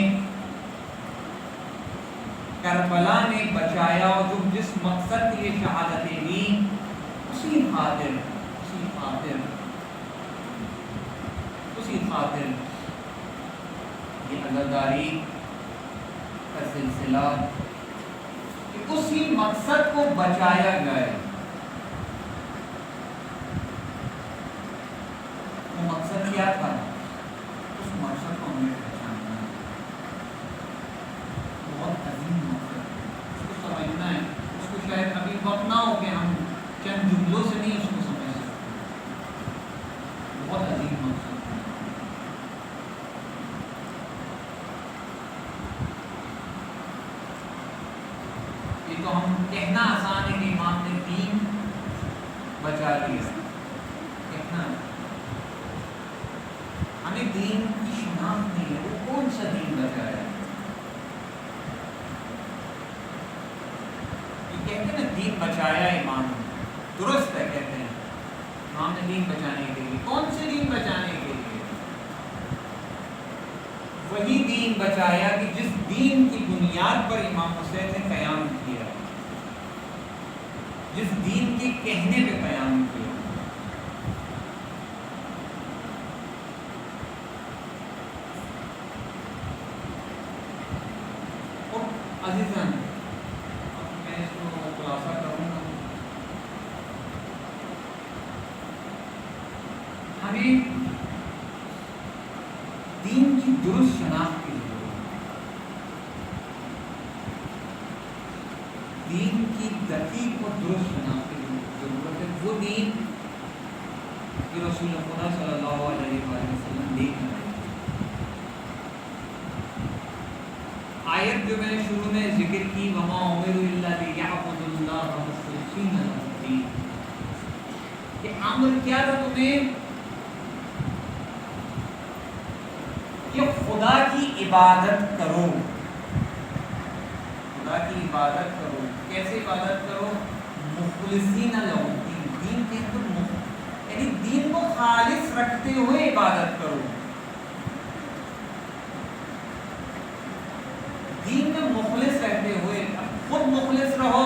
کربلا نے بچایا اور جو جس مقصد کے لیے شہادتیں دی اسی خاطر یہ عزاداری کا سلسلہ کہ اسی مقصد کو بچایا گیا. وہ مقصد کیا تھا؟ اس مقصد کو ہمیں پہچاننا ہے. بہت عظیم مقصد اس کو سمجھنا ہے. اس کو شاید ابھی وقت نہ ہو کہ ہم چند جملوں سے نہیں اس کو سمجھ سکتے. بہت عظیم مقصد. یہ تو ہم کہنا آسان ہے کہ امام نے دین بچا لیا. کہنا ہمیں دین کی شناخت نہیں ہے. وہ کون سا دین بچایا؟ یہ کہتے ہیں نا دین بچایا امام نے. درست ہے کہتے ہیں امام نے دین بچانے کے لیے. کون سے دین بچانے کے لیے؟ وہی دین بچایا کہ جس دین کی بنیاد پر امام حسین نے قیام کیا, جس دین کے کہنے پہ قیام کیا. عزیزاً میں اس کو خلاصہ کروں گا. ہمیں دین کی درست شناخت کی ضرورت ہے. دین کی دقیق اور درست شناخت کی ضرورت ہے. وہ دین جو رسول خدا صلی اللہ علیہ وسلم لے کر آئے. آیت جو میں نے شروع میں ذکر کی وما امروا الا لیعبدوا اللہ مخلصین لہ الدین, کہ امر کیا تھا تمہیں کہ خدا کی عبادت کرو. خدا کی عبادت کرو. کیسے عبادت کرو؟ مخلصین لہ الدین. دین کے اندر یعنی دین کو خالص رکھتے ہوئے عبادت کرو. دین میں مخلص رہتے ہوئے, خود مخلص رہو,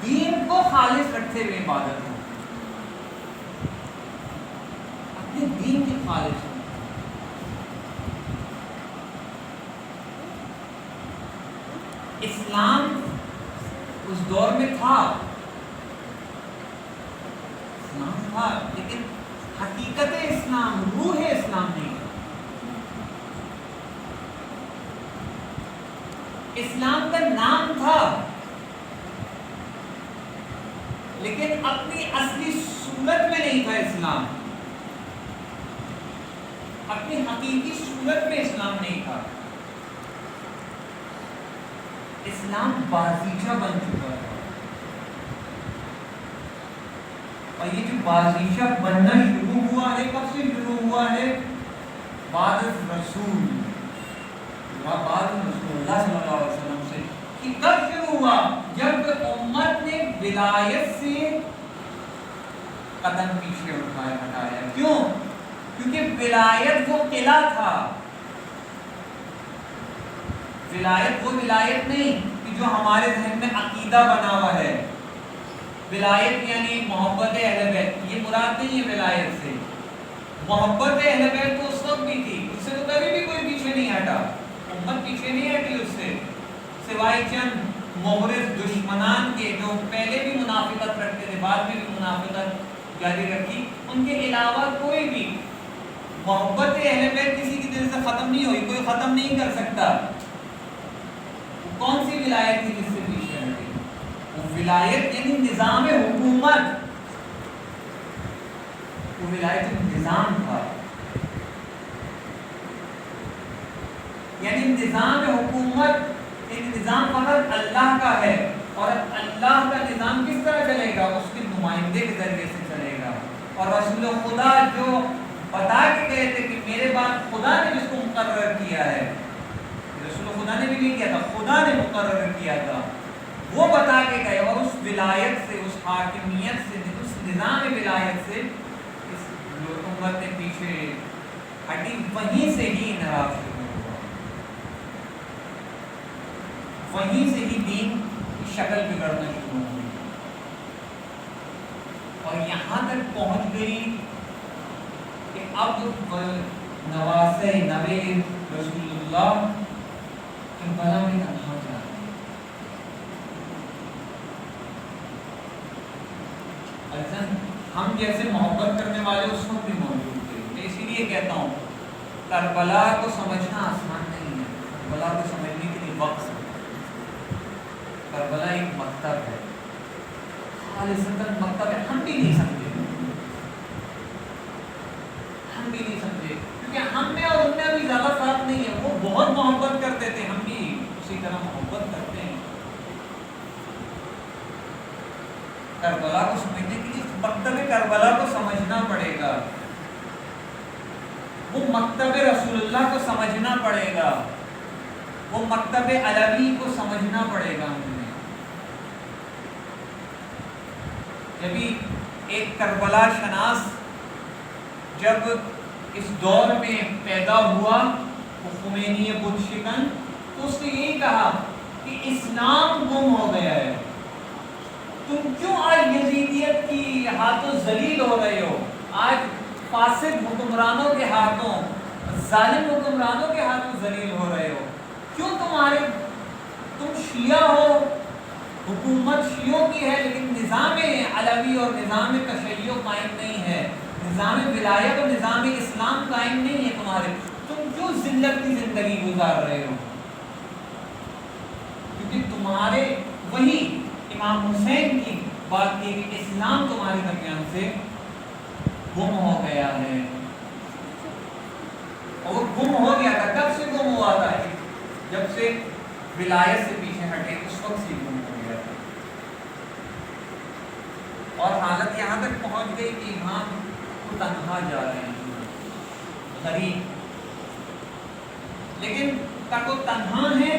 دین کو خالص رکھتے ہوئے عبادت ہو. اپنے دین کی خالص ہو. اسلام اس دور میں تھا, اسلام تھا, لیکن حقیقت اسلام, روح اسلام نہیں. اسلام کا نام تھا لیکن اپنی اصلی صورت میں نہیں تھا. اسلام اپنی حقیقی صورت میں اسلام نہیں تھا. اسلام بازیچہ بن چکا تھا. اور یہ جو بازیچہ بننا شروع ہوا ہے, کب سے شروع ہوا ہے؟ بعد رسول اللہ صلی اللہ علیہ وسلم سے. کہ کب شروع ہوا؟ جب امت نے ولایت سے قدم پیچھے ہٹایا. کیوں؟ کیونکہ ولایت وہ قلعہ تھا. ولایت وہ ولایت نہیں کہ جو ہمارے ذہن میں عقیدہ بنا ہوا ہے. ولایت یعنی محبت اہل بیت, یہ مراد نہیں ہے ولایت سے. محبت اہل بیت تو اس وقت بھی تھی, اس سے تو کبھی بھی کوئی پیچھے نہیں ہٹا. امت پیچھے نہیں ہٹی اس سے, سوائے چند محرز دشمنان کے جو پہلے بھی منافقت رکھتے تھے, بعد میں بھی منافقت جاری رکھی. ان کے علاوہ کوئی بھی محبت اہل بیت کسی کی دل سے ختم نہیں ہوئی, کوئی ختم نہیں کر سکتا. کون سی ولایت تھی جس سے پیچھے ہٹی؟ وہ ولایت یعنی نظام حکومت. وہ ولایت نظام تھا, یعنی نظام حکومت. ایک نظام فقط اللہ کا ہے, اور اللہ کا نظام کس طرح چلے گا؟ اس کے نمائندے کے ذریعے سے چلے گا. اور رسول خدا جو بتا کے گئے تھے کہ میرے بعد خدا نے جس کو مقرر کیا ہے, رسول خدا نے بھی نہیں کیا تھا, خدا نے مقرر کیا تھا, وہ بتا کے گئے. اور اس ولایت سے, اس حاکمیت سے, اس نظام ولایت سے اس امت نے پیچھے ہٹی. وہیں سے ہی انحراف شروع ہوا. وہیں سے ہی دین کی شکل بگڑنا شروع ہو گئی اور یہاں تک پہنچ گئی کہ اب نواسے نبی رسول اللہ کربلا میں تنہا جا رہے ہیں۔ ہم جیسے محبت کرنے والے اس وقت بھی موجود تھے۔ میں اسی لیے کہتا ہوں کربلا کو سمجھنا آسان نہیں ہے، کربلا کو سمجھنے کے لیے وقت ہے۔ کربلا ایک مکتب ہے، خالصتاً مکتب ہے۔ ہم بھی نہیں سمجھے، ہم بھی نہیں سمجھے، کیونکہ ہم میں اور ان میں ابھی زیادہ فرق نہیں ہے۔ وہ بہت محبت کرتے تھے، ہم بھی اسی طرح محبت کرتے ہیں۔ کربلا کو سمجھنے کے لیے مکتب کربلا کو سمجھنا پڑے گا، وہ مکتب رسول اللہ کو سمجھنا پڑے گا، وہ مکتب علوی کو سمجھنا پڑے گا ہمیں۔ جبھی ایک کربلا شناس جب اس دور میں پیدا ہوا، وہ خمینی بت شکن، تو اس نے یہی کہا کہ اسلام گم ہو گیا ہے، تم کیوں آج یزیدیت کی ہاتھوں ذلیل ہو رہے ہو؟ آج فاسد حکمرانوں کے ہاتھوں، ظالم حکمرانوں کے ہاتھوں ذلیل ہو رہے ہو، کیوں تم شیعہ ہو، حکومت شیعوں کی ہے، لیکن نظام علوی اور نظام تشیع قائم نہیں ہے، نظام ولایت اور نظام اسلام قائم نہیں ہے تمہارے، تم کیوں ذلت کی زندگی گزار رہے ہو؟ کیونکہ تمہارے وہی امام حسین کی بات کی کہ اسلام تمہارے درمیان سے گم ہو گیا ہے، اور وہ گم ہو گیا تھا۔ کب سے گم ہوا تھا؟ جب سے ولایت سے پیچھے ہٹے، اس وقت سے گم ہو گیا تھا، اور حالت یہاں تک پہنچ گئی کہ امام کو تنہا جا رہے ہیں، غریب، لیکن تک وہ تنہا ہے،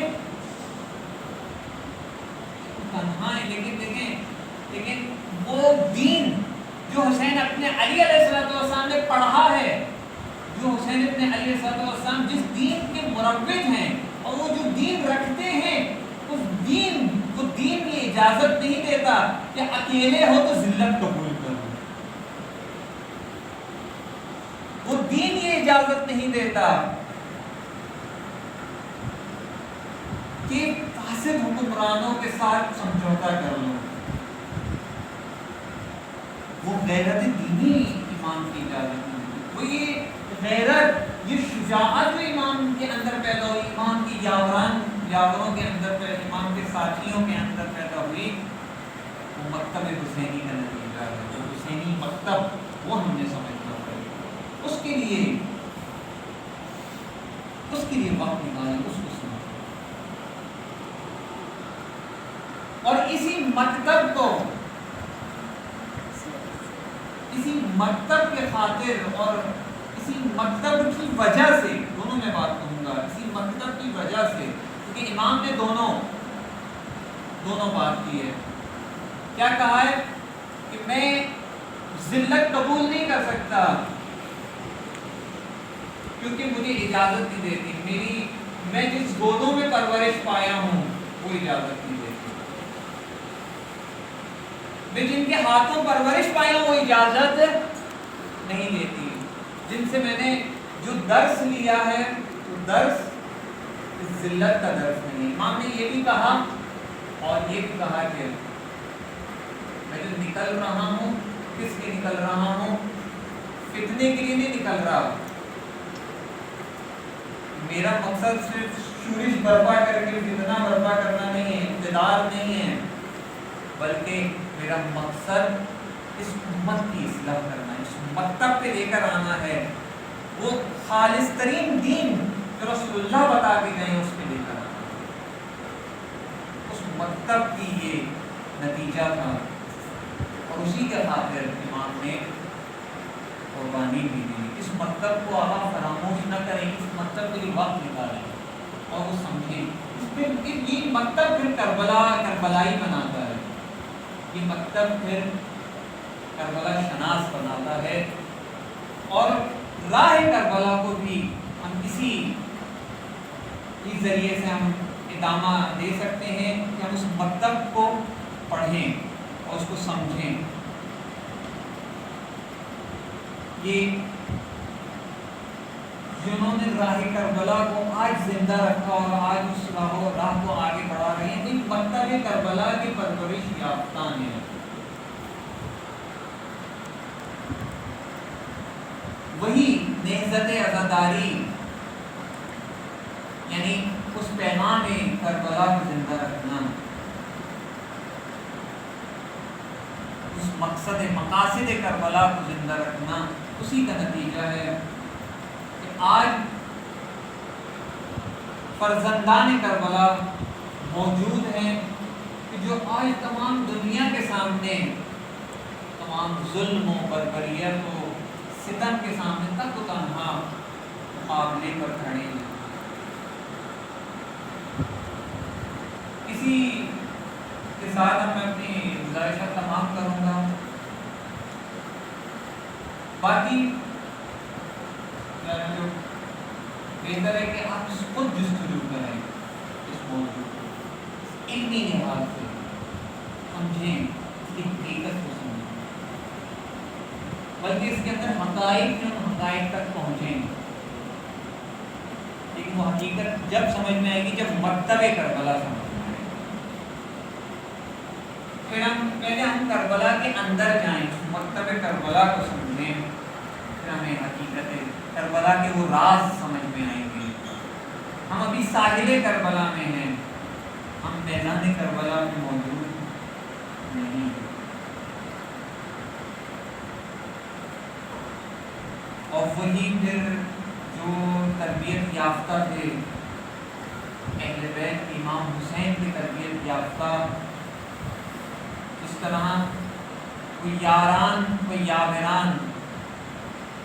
لیکن وہ دین جو حسین اپنے علی علیہ السلام نے پڑھا ہے، جو حسین اپنے علی علیہ السلام جس دین کے مروج ہیں اور وہ جو دین رکھتے ہیں، وہ دین یہ اجازت نہیں دیتا کہ اکیلے ہو تو ذلت قبول کرو، وہ دین یہ اجازت نہیں دیتا کہ فاسد حکمرانوں کے ساتھ سمجھوتا کر لو۔ وہ غیرت دینی امام کی اجازت نہیں، وہ یہ غیرت، یہ شجاعت جو امام کے اندر پیدا ہوئی، امام کی یاوروں کے اندر پیدا، امام کے ساتھیوں کے اندر پیدا ہوئی، وہ مکتب حسینی کا نتیجہ ہے۔ وہ حسینی مکتب وہ ہم نے سمجھنا پڑے گا، اس کے لیے وقت نکالیں، اس کو سمجھیں، اور اسی مکتب کے خاطر اور اسی مکتب کی وجہ سے، دونوں میں بات کہوں گا، اسی مکتب کی وجہ سے، کیونکہ امام نے دونوں بات کی ہے۔ کیا کہا ہے کہ میں ذلت قبول نہیں کر سکتا کیونکہ مجھے اجازت نہیں دیتی، میں جس گودوں میں پرورش پایا ہوں وہ اجازت نہیں دیتی، میں جن کے ہاتھوں پرورش پایا ہوں وہ اجازت نہیں دیتی، جن سے میں نے جو درس لیا ہے وہ درس ذلت کا درس نہیں۔ امام نے یہ بھی کہا اور یہ بھی کہا کہ میں جو نکل رہا ہوں، کس لیے نکل رہا ہوں؟ فتنے کے لیے نہیں نکل رہا، میرا مقصد صرف شورش برپا کر کے فتنہ برپا کرنا نہیں ہے، اقتدار نہیں ہے، بلکہ میرا مقصد اس امت کی اصلاح کرنا ہے، اس مکتب پہ لے کر آنا ہے، وہ خالص ترین دین جو رسول اللہ بتا کے گئے اس پہ لے کر آنا ہے۔ اس مکتب کی یہ نتیجہ تھا، اور اسی کے خاطر امام نے قربانی بھی دی۔ اس مکتب کو آپ فراموش نہ کریں، اس مکتب کے لیے وقت نکالیں اور وہ سمجھیں۔ یہ مکتب پھر کربلائی بناتا ہے، یہ مکتب پھر کربلا شناس بناتا ہے، اور راہ کربلا کو بھی ہم اسی ذریعے سے ہم اقدامہ دے سکتے ہیں کہ ہم اس مکتب کو پڑھیں اور اس کو سمجھیں. یہ جنہوں نے راہ کربلا کو آج زندہ رکھا اور آج اس راہ کو آگے بڑھا رہے ہیں، ان مکتب کربلا کی پرورش یافتہ ہیں. وہی نہضت عزاداری یعنی اس پیغام کربلا کو زندہ رکھنا، اس مقاصد کربلا کو زندہ رکھنا، اسی کا نتیجہ ہے کہ آج فرزندان کربلا موجود ہیں کہ جو آج تمام دنیا کے سامنے تمام ظلم و بربریت و ستم کے سامنے تک و تنہا مقابلے پر کھڑے ہیں. اسی کے ساتھ میں اپنی گزارشات تمام کروں گا. باقی جو بہتر ہے کہ آپ خود جستجو کریں اس موضوع کو علمی لحاظ سے سمجھیں، اس کی حقیقت کو سمجھیں، بلکہ اس کے اندر حقائق جو حقائق تک پہنچیں. لیکن وہ حقیقت جب سمجھ میں آئے گی جب مکتب کربلا سمجھ میں آئے گی. پھر پہلے ہم کربلا کے اندر جائیں، مکتب کربلا کو سمجھیں، پھر ہمیں حقیقت کربلا کے وہ راز سمجھ میں آئیں گے. ہم ابھی ساحل کربلا میں ہیں، ہم میدان کربلا میں موجود نہیں. اور وہی پھر جو تربیت یافتہ تھے اہل بیت امام حسین کی تربیت یافتہ، اس طرح کوئی یاران کوئی یاوران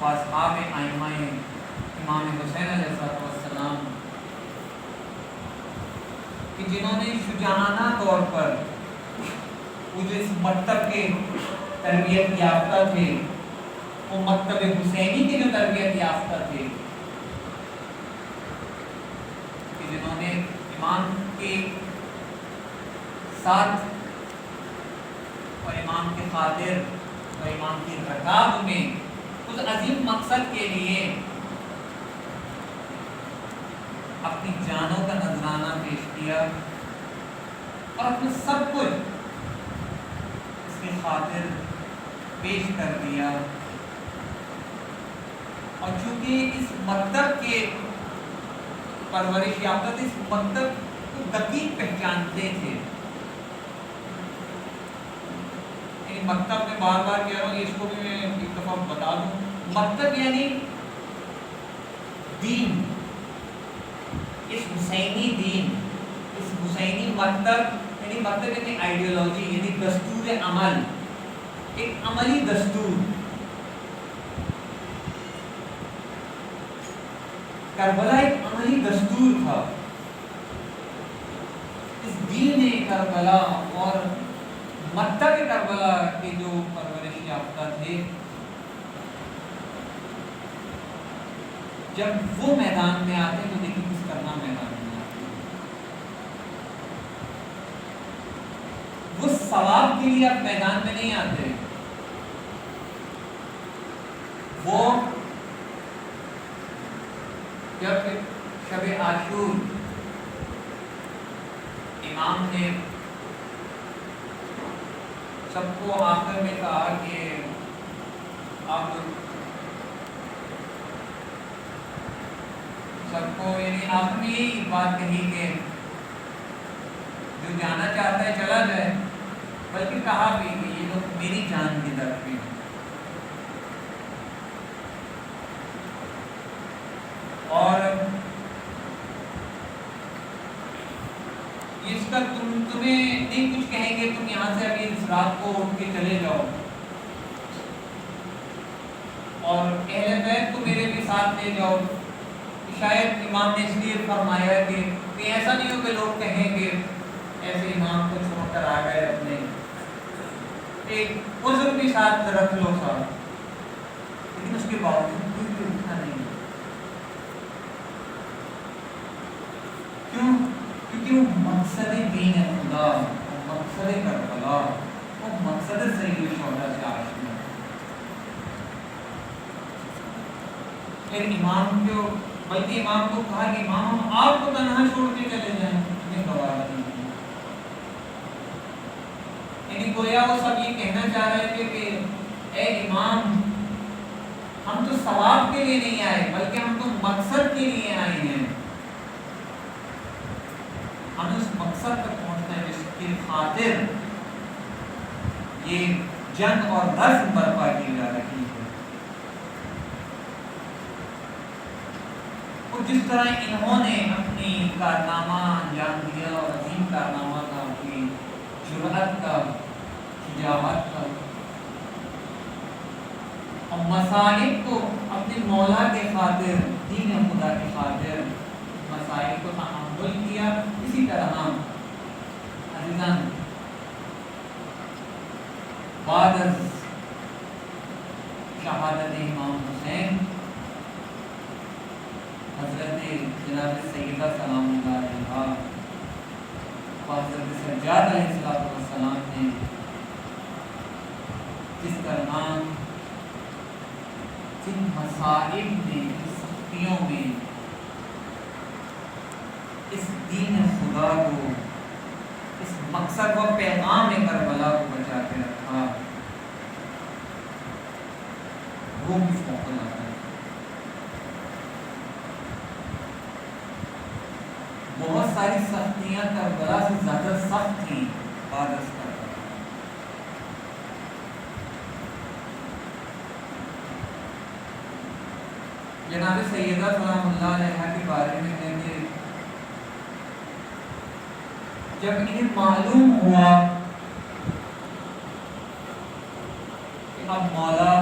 اصحاب ائمہ امام حسین علیہ السلام کہ جنہوں نے شجاعانہ طور پر وہ جو اس مکتب کے تربیت یافتہ تھے، وہ مکتب حسینی کے جو تربیت یافتہ تھے، کہ جنہوں نے امام کے ساتھ اور امام کے خاطر اور امام کی رکاب میں اس عظیم مقصد کے لیے اپنی جانوں کا نذرانہ پیش کیا اور اپنا سب کچھ اس کی خاطر پیش کر دیا. اور چونکہ اس مکتب کے پرورش یافتہ تھے، اس مکتب کو دقیق پہچانتے تھے. مکتب میں بار بار کہہ رہا ہوں، اس کو بھی میں ایک دفعہ بتا دوں. مکتب یعنی دین، اس حسینی دین، اس حسینی مکتب یعنی مکتب یعنی آئیڈیالوجی، یعنی دستور عمل، ایک عملی دستور. کربلا ایک عملی دستور تھا. اس دین کربلا اور مکتب کربلا کے جو پرورش یافتہ تھے، جب وہ میدان میں آتے تو دیکھیں کس طرح میدان میں آتے. وہ ثواب کے لیے اب میدان میں نہیں آتے، وہ جب شب عاشور امام نے سب کو آخر میں کہا کہ آپ سب کو یعنی آخر میں یہی بات کہی کہ جو جانا چاہتا ہے چلا جائے، بلکہ کہا بھی کہ یہ لوگ میری جان کی طرف ہیں. اور اس کا تمہیں نہیں کچھ کہیں گے، تم یہاں سے ابھی اس رات کو اٹھ کے چلے جاؤ اور اہل بیت کو میرے بھی ساتھ لے جاؤ. شاید امام نے اس لیے فرمایا کہ ایسا نہیں ہو کہ لوگ کہیں گے ایسے امام کو چھوڑ کر آ گئے، اپنے ایک عذر بھی ساتھ رکھ لو ساتھ. لیکن اس کے باوجود کوئی بھی اٹھا نہیں. کیوں؟ کہ وہ مقصد دین خدا، وہ مقصد کربلا، وہ مقصد سید الشہداء سے آشنا۔ پھر امام کو، بلکہ امام کو کہا کہ امام ہم آپ کو تنہا چھوڑ کے چلے جائیں، ہمیں گوارا نہیں ہے۔ یعنی گویا وہ سب یہ کہنا چاہ رہے تھے کہ اے امام، ہم تو ثواب کے لیے نہیں آئے بلکہ ہم تو مقصد کے لیے آئے ہیں، ہمیں اس مقصد تک پہنچنا ہے جس کی خاطر یہ جنگ اور رزم برپا کی جا رہی ہے۔ اور جس طرح انہوں نے اپنی کارنامہ انجام دیا اور عظیم کارنامہ کا، اپنی جرأت کا، شجاعت کا، اور مصائب کو اپنے مولا کے خاطر، دین خدا کی خاطر مصائب کو تحمل کیا، اسی طرح عزیزان بعد از شہادت امام حسین حضرت جناب سیدہ سلام اللہ علیہا حضرت سجاد علیہ السلام نے جس طرح جن مصائب میں، جن سختیوں میں اس دین خدا کو، اس مقصد و پیغام کربلا کو بچا کے رکھا، وہ بھی فوق العادہ ہے۔ بہت ساری سختیاں کربلا سے زیادہ سخت تھیں بعد از کربلا۔ جناب سیدہ سلام اللہ علیہا کے بارے میں ہے کہ جب انہیں معلوم ہوا کہ اب مولا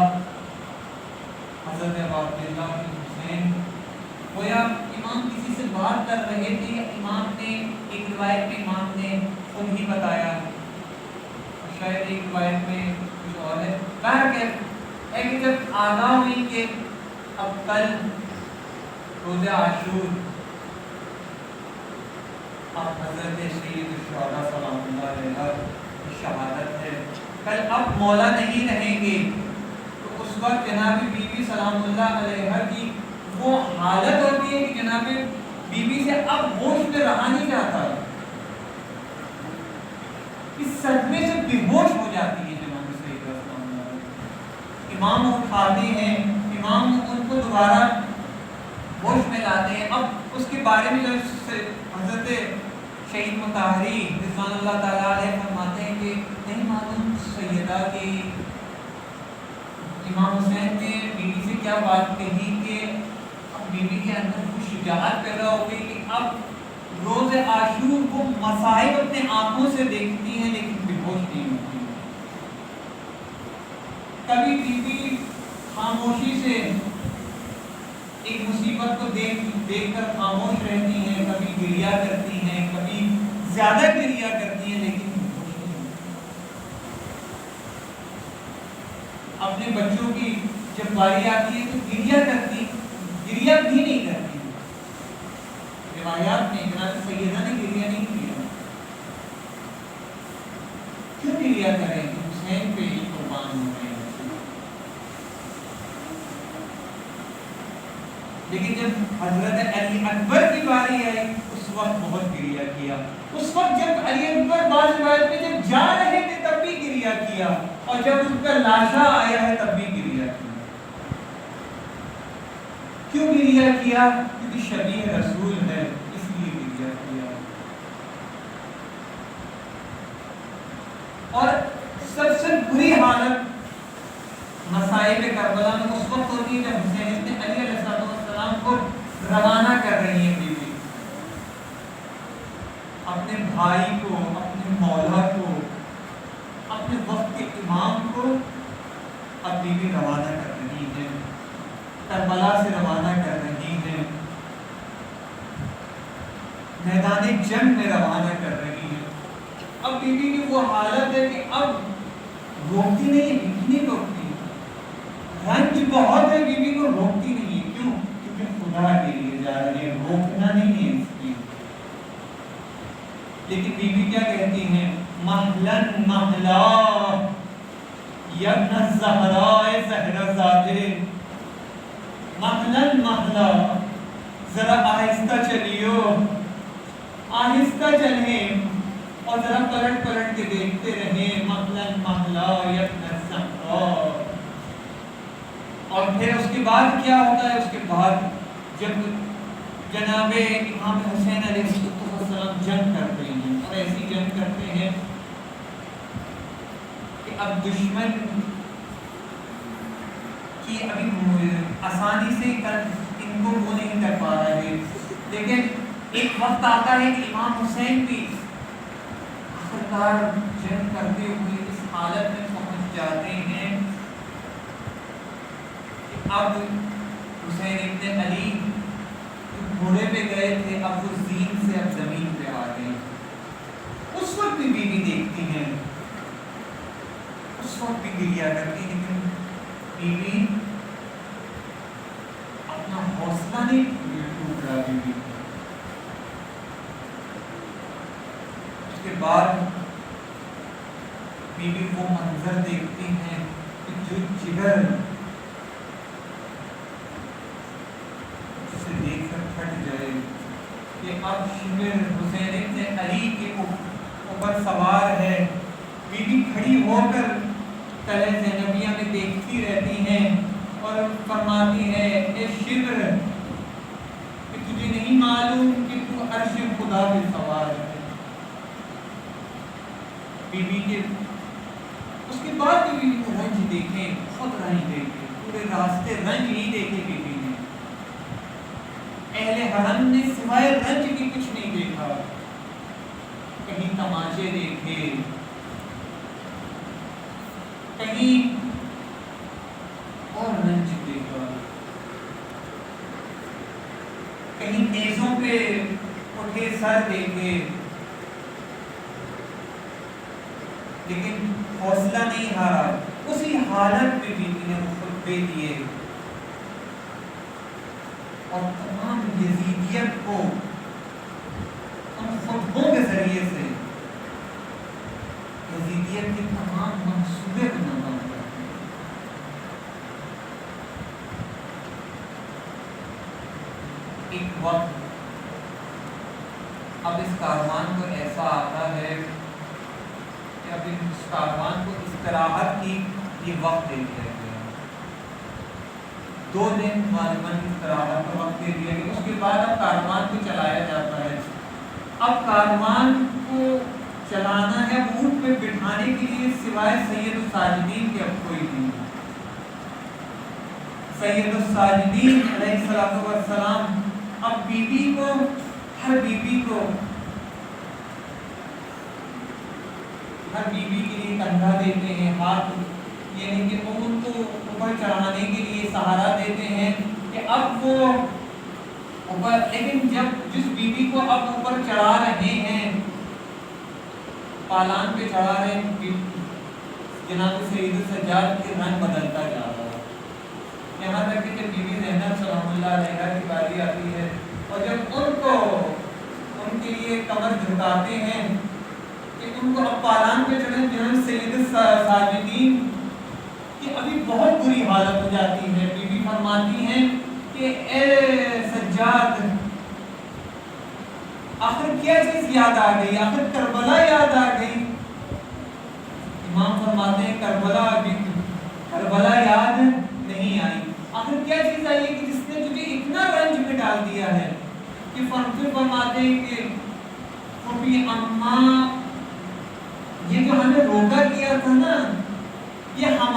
حضرت عبداللہ بن حسین، گویا امام کسی سے بات کر رہے تھے، امام نے ایک روایت میں امام نے خود ہی بتایا، شاید ایک روایت میں کچھ اور ہے، کہا کہ جب آگاہ ہوئی کہ اب کل روزہ عاشور، اب حضرت سید الشہداء سلام اللہ علیہ شہادت ہے، کل اب مولا نہیں رہیں گے، تو اس وقت جناب بی بی سلام اللہ علیہ کی وہ حالت ہوتی ہے کہ جناب بی بی سے اب ہوش میں رہا نہیں جاتا، اس صدمے سے بے ہوش ہو جاتی ہے جناب سید سلام اللہ علیہ۔ امام اٹھاتے ہیں، امام ان کو دوبارہ ہوش میں لاتے ہیں۔ اب اس کے بارے میں جو حضرت شہید مطہری رضوان اللہ تعالیٰ علیہ فرماتے ہیں کہ نہیں معلوم سیدہ کی امام حسین نے بیوی سے کیا بات کہی کہ اب بیوی کے اندر کچھ شجاعت پیدا ہو گئی کہ اب روز عاشور کو مصائب اپنے آنکھوں سے دیکھتی ہیں لیکن بے ہوش نہیں ہوتی۔ کبھی بیوی خاموشی سے ایک مصیبت کو دیکھ کر خاموش رہتی ہیں، کبھی گریہ کرتی ہیں، کبھی زیادہ گریہ کرتی ہیں، لیکن اپنے بچوں کی جب باری آتی ہے تو گریہ کرتی، گریہ بھی نہیں کرتی۔ روایات میں جناب سیدہ نے گریہ نہیں کیا، کیوں گریہ کریں کہ حسین پہ ہی قربان ہو گئے۔ لیکن جب حضرت علی اکبر کی باری آئی اس وقت بہت گریہ کیا، اس وقت جب علی اکبر بعض روایت میں جب جا رہے تھے تب بھی گریہ کیا، اور جب اس کا لاشا آیا ہے تب بھی گریہ کیا۔ کیوں گریہ کیا؟ کیونکہ شبیہ رسول ہے، اس لیے گریہ کیا۔ اور سب سے بری حالت مصائب کربلا میں اس وقت ہوتی ہے جب حسین ابن علی علیہ السلام کو روانہ کر رہی ہے بیوی، اپنے بھائی کو، اپنے مولا کو، اپنے وقت کے امام کو اب بیوی روانہ کر رہی ہے، کربلا سے روانہ کر رہی ہے، میدان جنگ میں روانہ کر رہی ہے۔ اب بیوی کی وہ حالت ہے کہ اب روکتی نہیں، نہیں روکتی، رنج بہت ہے، بیوی کو روکتی نہیں ہے۔ کیوں؟ کیونکہ خدا کے لیے جا رہی ہے، روکنا نہیں ہے اس کی۔ لیکن بیوی کیا کہتی ہیں؟ مہلن مہلا یبن الزہراء زہرا زادے، مہلن مہلا، ذرا آہستہ چلیو، آہستہ چلیں اور ذرا پلٹ پلٹ کے دیکھتے رہیں، مہلن مہلا یبن الزہراء۔ اور پھر اس کے بعد کیا ہوتا ہے؟ اس کے بعد جب جناب امام حسین علیہ السلام جنگ کرتے ہیں اور ایسی جنگ کرتے ہیں کہ اب دشمن کی ابھی آسانی سے ان کو وہ نہیں کر پا رہے، لیکن ایک وقت آتا ہے کہ امام حسین بھی آخرکار جنگ کرتے ہوئے اس حالت میں پہنچ جاتے ہیں کہ اب حسین ابن علی گھوڑے پہ گئے تھے، اب وہ زین سے اب زمین پہ آ گئے۔ اس وقت بھی بیوی دیکھتی ہیں، اس وقت بھی گریا کرتی، لیکن بیوی اپنا حوصلہ نہیں ٹوٹ رہا۔ بیوی اس کے بعد بیوی وہ منظر دیکھتی ہیں کہ جو جگر جسے دیکھ کر پھٹ جائے کہ اب شمر حسین ابن علی کے اوپر سوار ہے۔ بیوی کھڑی ہو کر قلعہ زینبیہ میں دیکھتی رہتی ہیں اور فرماتی ہے، اے شمر، کہ تجھے نہیں معلوم کہ تو عرش خدا پہ سوار ہے۔ بیوی کے اس کے بعد بھی بیوی کو رنج دیکھیں، خود رنج دیکھیں، پورے راستے رنج نہیں دیکھے بیوی نے۔ اہل حرم نے سوائے رنج کی کچھ نہیں دیکھا، کہیں تماشے دیکھے، کہیں اور رنج دیکھا، کہیں نیزوں پہ اٹھے سر دیکھے، لیکن حوصلہ نہیں ہارا۔ اسی حالت میں بیوی نے خطبے دیے اور تمام یزیدیت کو ان خطبوں کے ذریعے سے یزیدیت کے تمام منصوبے کو ناکام کر دیا۔ ایک وقت اب اس کاروان کو ایسا آتا ہے کہ اب اس کاروان کو استراحت کی یہ وقت دے دیا گیا، 2 دن غالباً استراحت کا وقت دے دیا گیا۔ اس کے بعد اب کاروان کو چلایا جاتا ہے۔ اب کاروان کو چلانا ہے، اونٹ پہ بٹھانے کے لیے سوائے سید الساجدین کے اب کوئی نہیں۔ سید الساجدین علیہ السلام اب بیوی کو، ہر بیوی کے لیے کندھا دیتے ہیں، ہاتھ یعنی کہ ان کو اوپر چڑھانے کے لیے سہارا دیتے ہیں کہ اب وہ اوپر، لیکن جس بیوی کو اب اوپر چڑھا رہے ہیں، پالان پہ چڑھا رہے ہیں، جناب سید السجاد کے رنگ بدلتا جا رہا ہے، یہاں تک کہ جب بیوی زینب سلام اللہ علیہا کی باری آتی ہے اور جب ان کے لیے کمر جھکاتے ہیں کہ ان کو اب پالان پہ چڑھیں، جناب سید الساجدین کی ابھی بہت بری حالت ہو جاتی ہے۔ بیوی فرماتی ہیں کہ اے سجاد، آخر کیا چیز یاد آ گئی؟ آخر کربلا یاد آ گئی؟ امام فرماتے ہیں کربلا یاد نہیں آئی۔ آخر کیا چیز آئی ہے کہ جس نے تجھے اتنا رنج میں ڈال دیا ہے؟ کہ پھر فرماتے ہیں کہ خوبی اماں، یہ جو ہمیں روکا گیا تھا نا، یہ ہم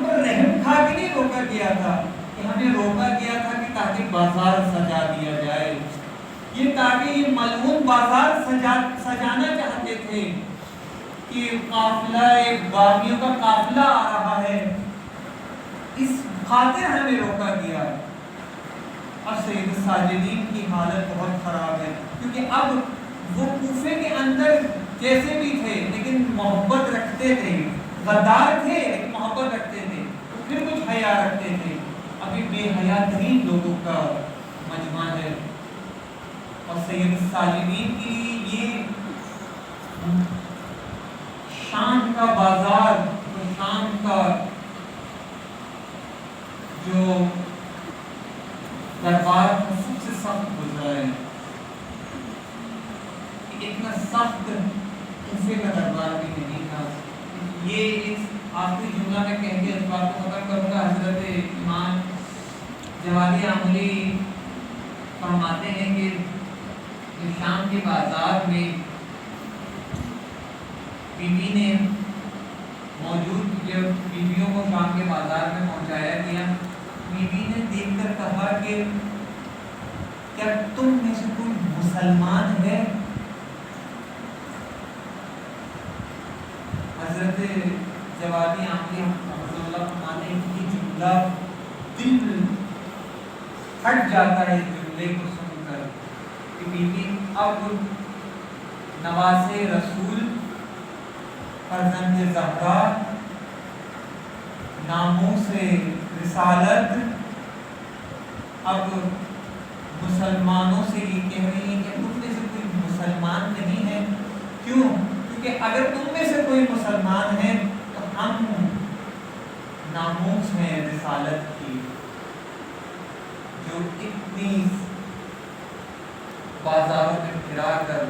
پر رحم کھا کے نہیں روکا گیا تھا، کہ ہمیں روکا گیا تھا کہ تاکہ بازار سجا دیا جائے، یہ تاکہ یہ ملعون بازار سجانا چاہتے تھے کہ قافلہ باغیوں کا قافلہ آ رہا ہے، اس خاطر ہمیں روکا گیا۔ اور سید الساجدین کی حالت بہت خراب ہے، کیونکہ اب وہ کوفے کے اندر جیسے بھی تھے لیکن محبت رکھتے تھے، غدار تھے لیکن محبت رکھتے تھے، تو پھر کچھ حیا رکھتے تھے۔ ابھی بے حیا ترین لوگوں کا مجمع ہے، اور سید الساجدین کی یہ شام کا بازار تو شام کا جو دربار کا سب سے سخت گزرا ہے، اتنا سخت کسی کا دربار بھی نہیں تھا۔ یہ اس آخری جملہ میں کہہ کے اس بات کو ختم کروں گا۔ حضرت امام جوادی آملی فرماتے ہیں کہ جو شام کے بازار میں بیوی نے موجود بیویوں کو شام کے بازار میں پہنچایا گیا، بیوی نے دیکھ کر کہا کہ کیا تم میں سے کوئی مسلمان ہے؟ حضرت جوادی آملی رحمۃ اللہ فرماتے ہیں کہ یہ جملہ دل پھٹ جاتا ہے اس جملے کو سن کر کہ بیوی اب نواز رسول، فرزند زہرا، ناموس رسالت، اب مسلمانوں سے یہ کہہ رہی ہیں کہ تم میں سے کوئی مسلمان نہیں ہے۔ کیوں؟ کیونکہ اگر تم میں سے کوئی مسلمان ہے تو ہم ناموس میں رسالت کی جو اتنی بازاروں میں پھرا کر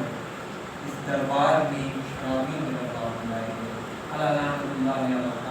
اس دربار میں شرابیوں میں دربار بنائے گئے۔ اللہ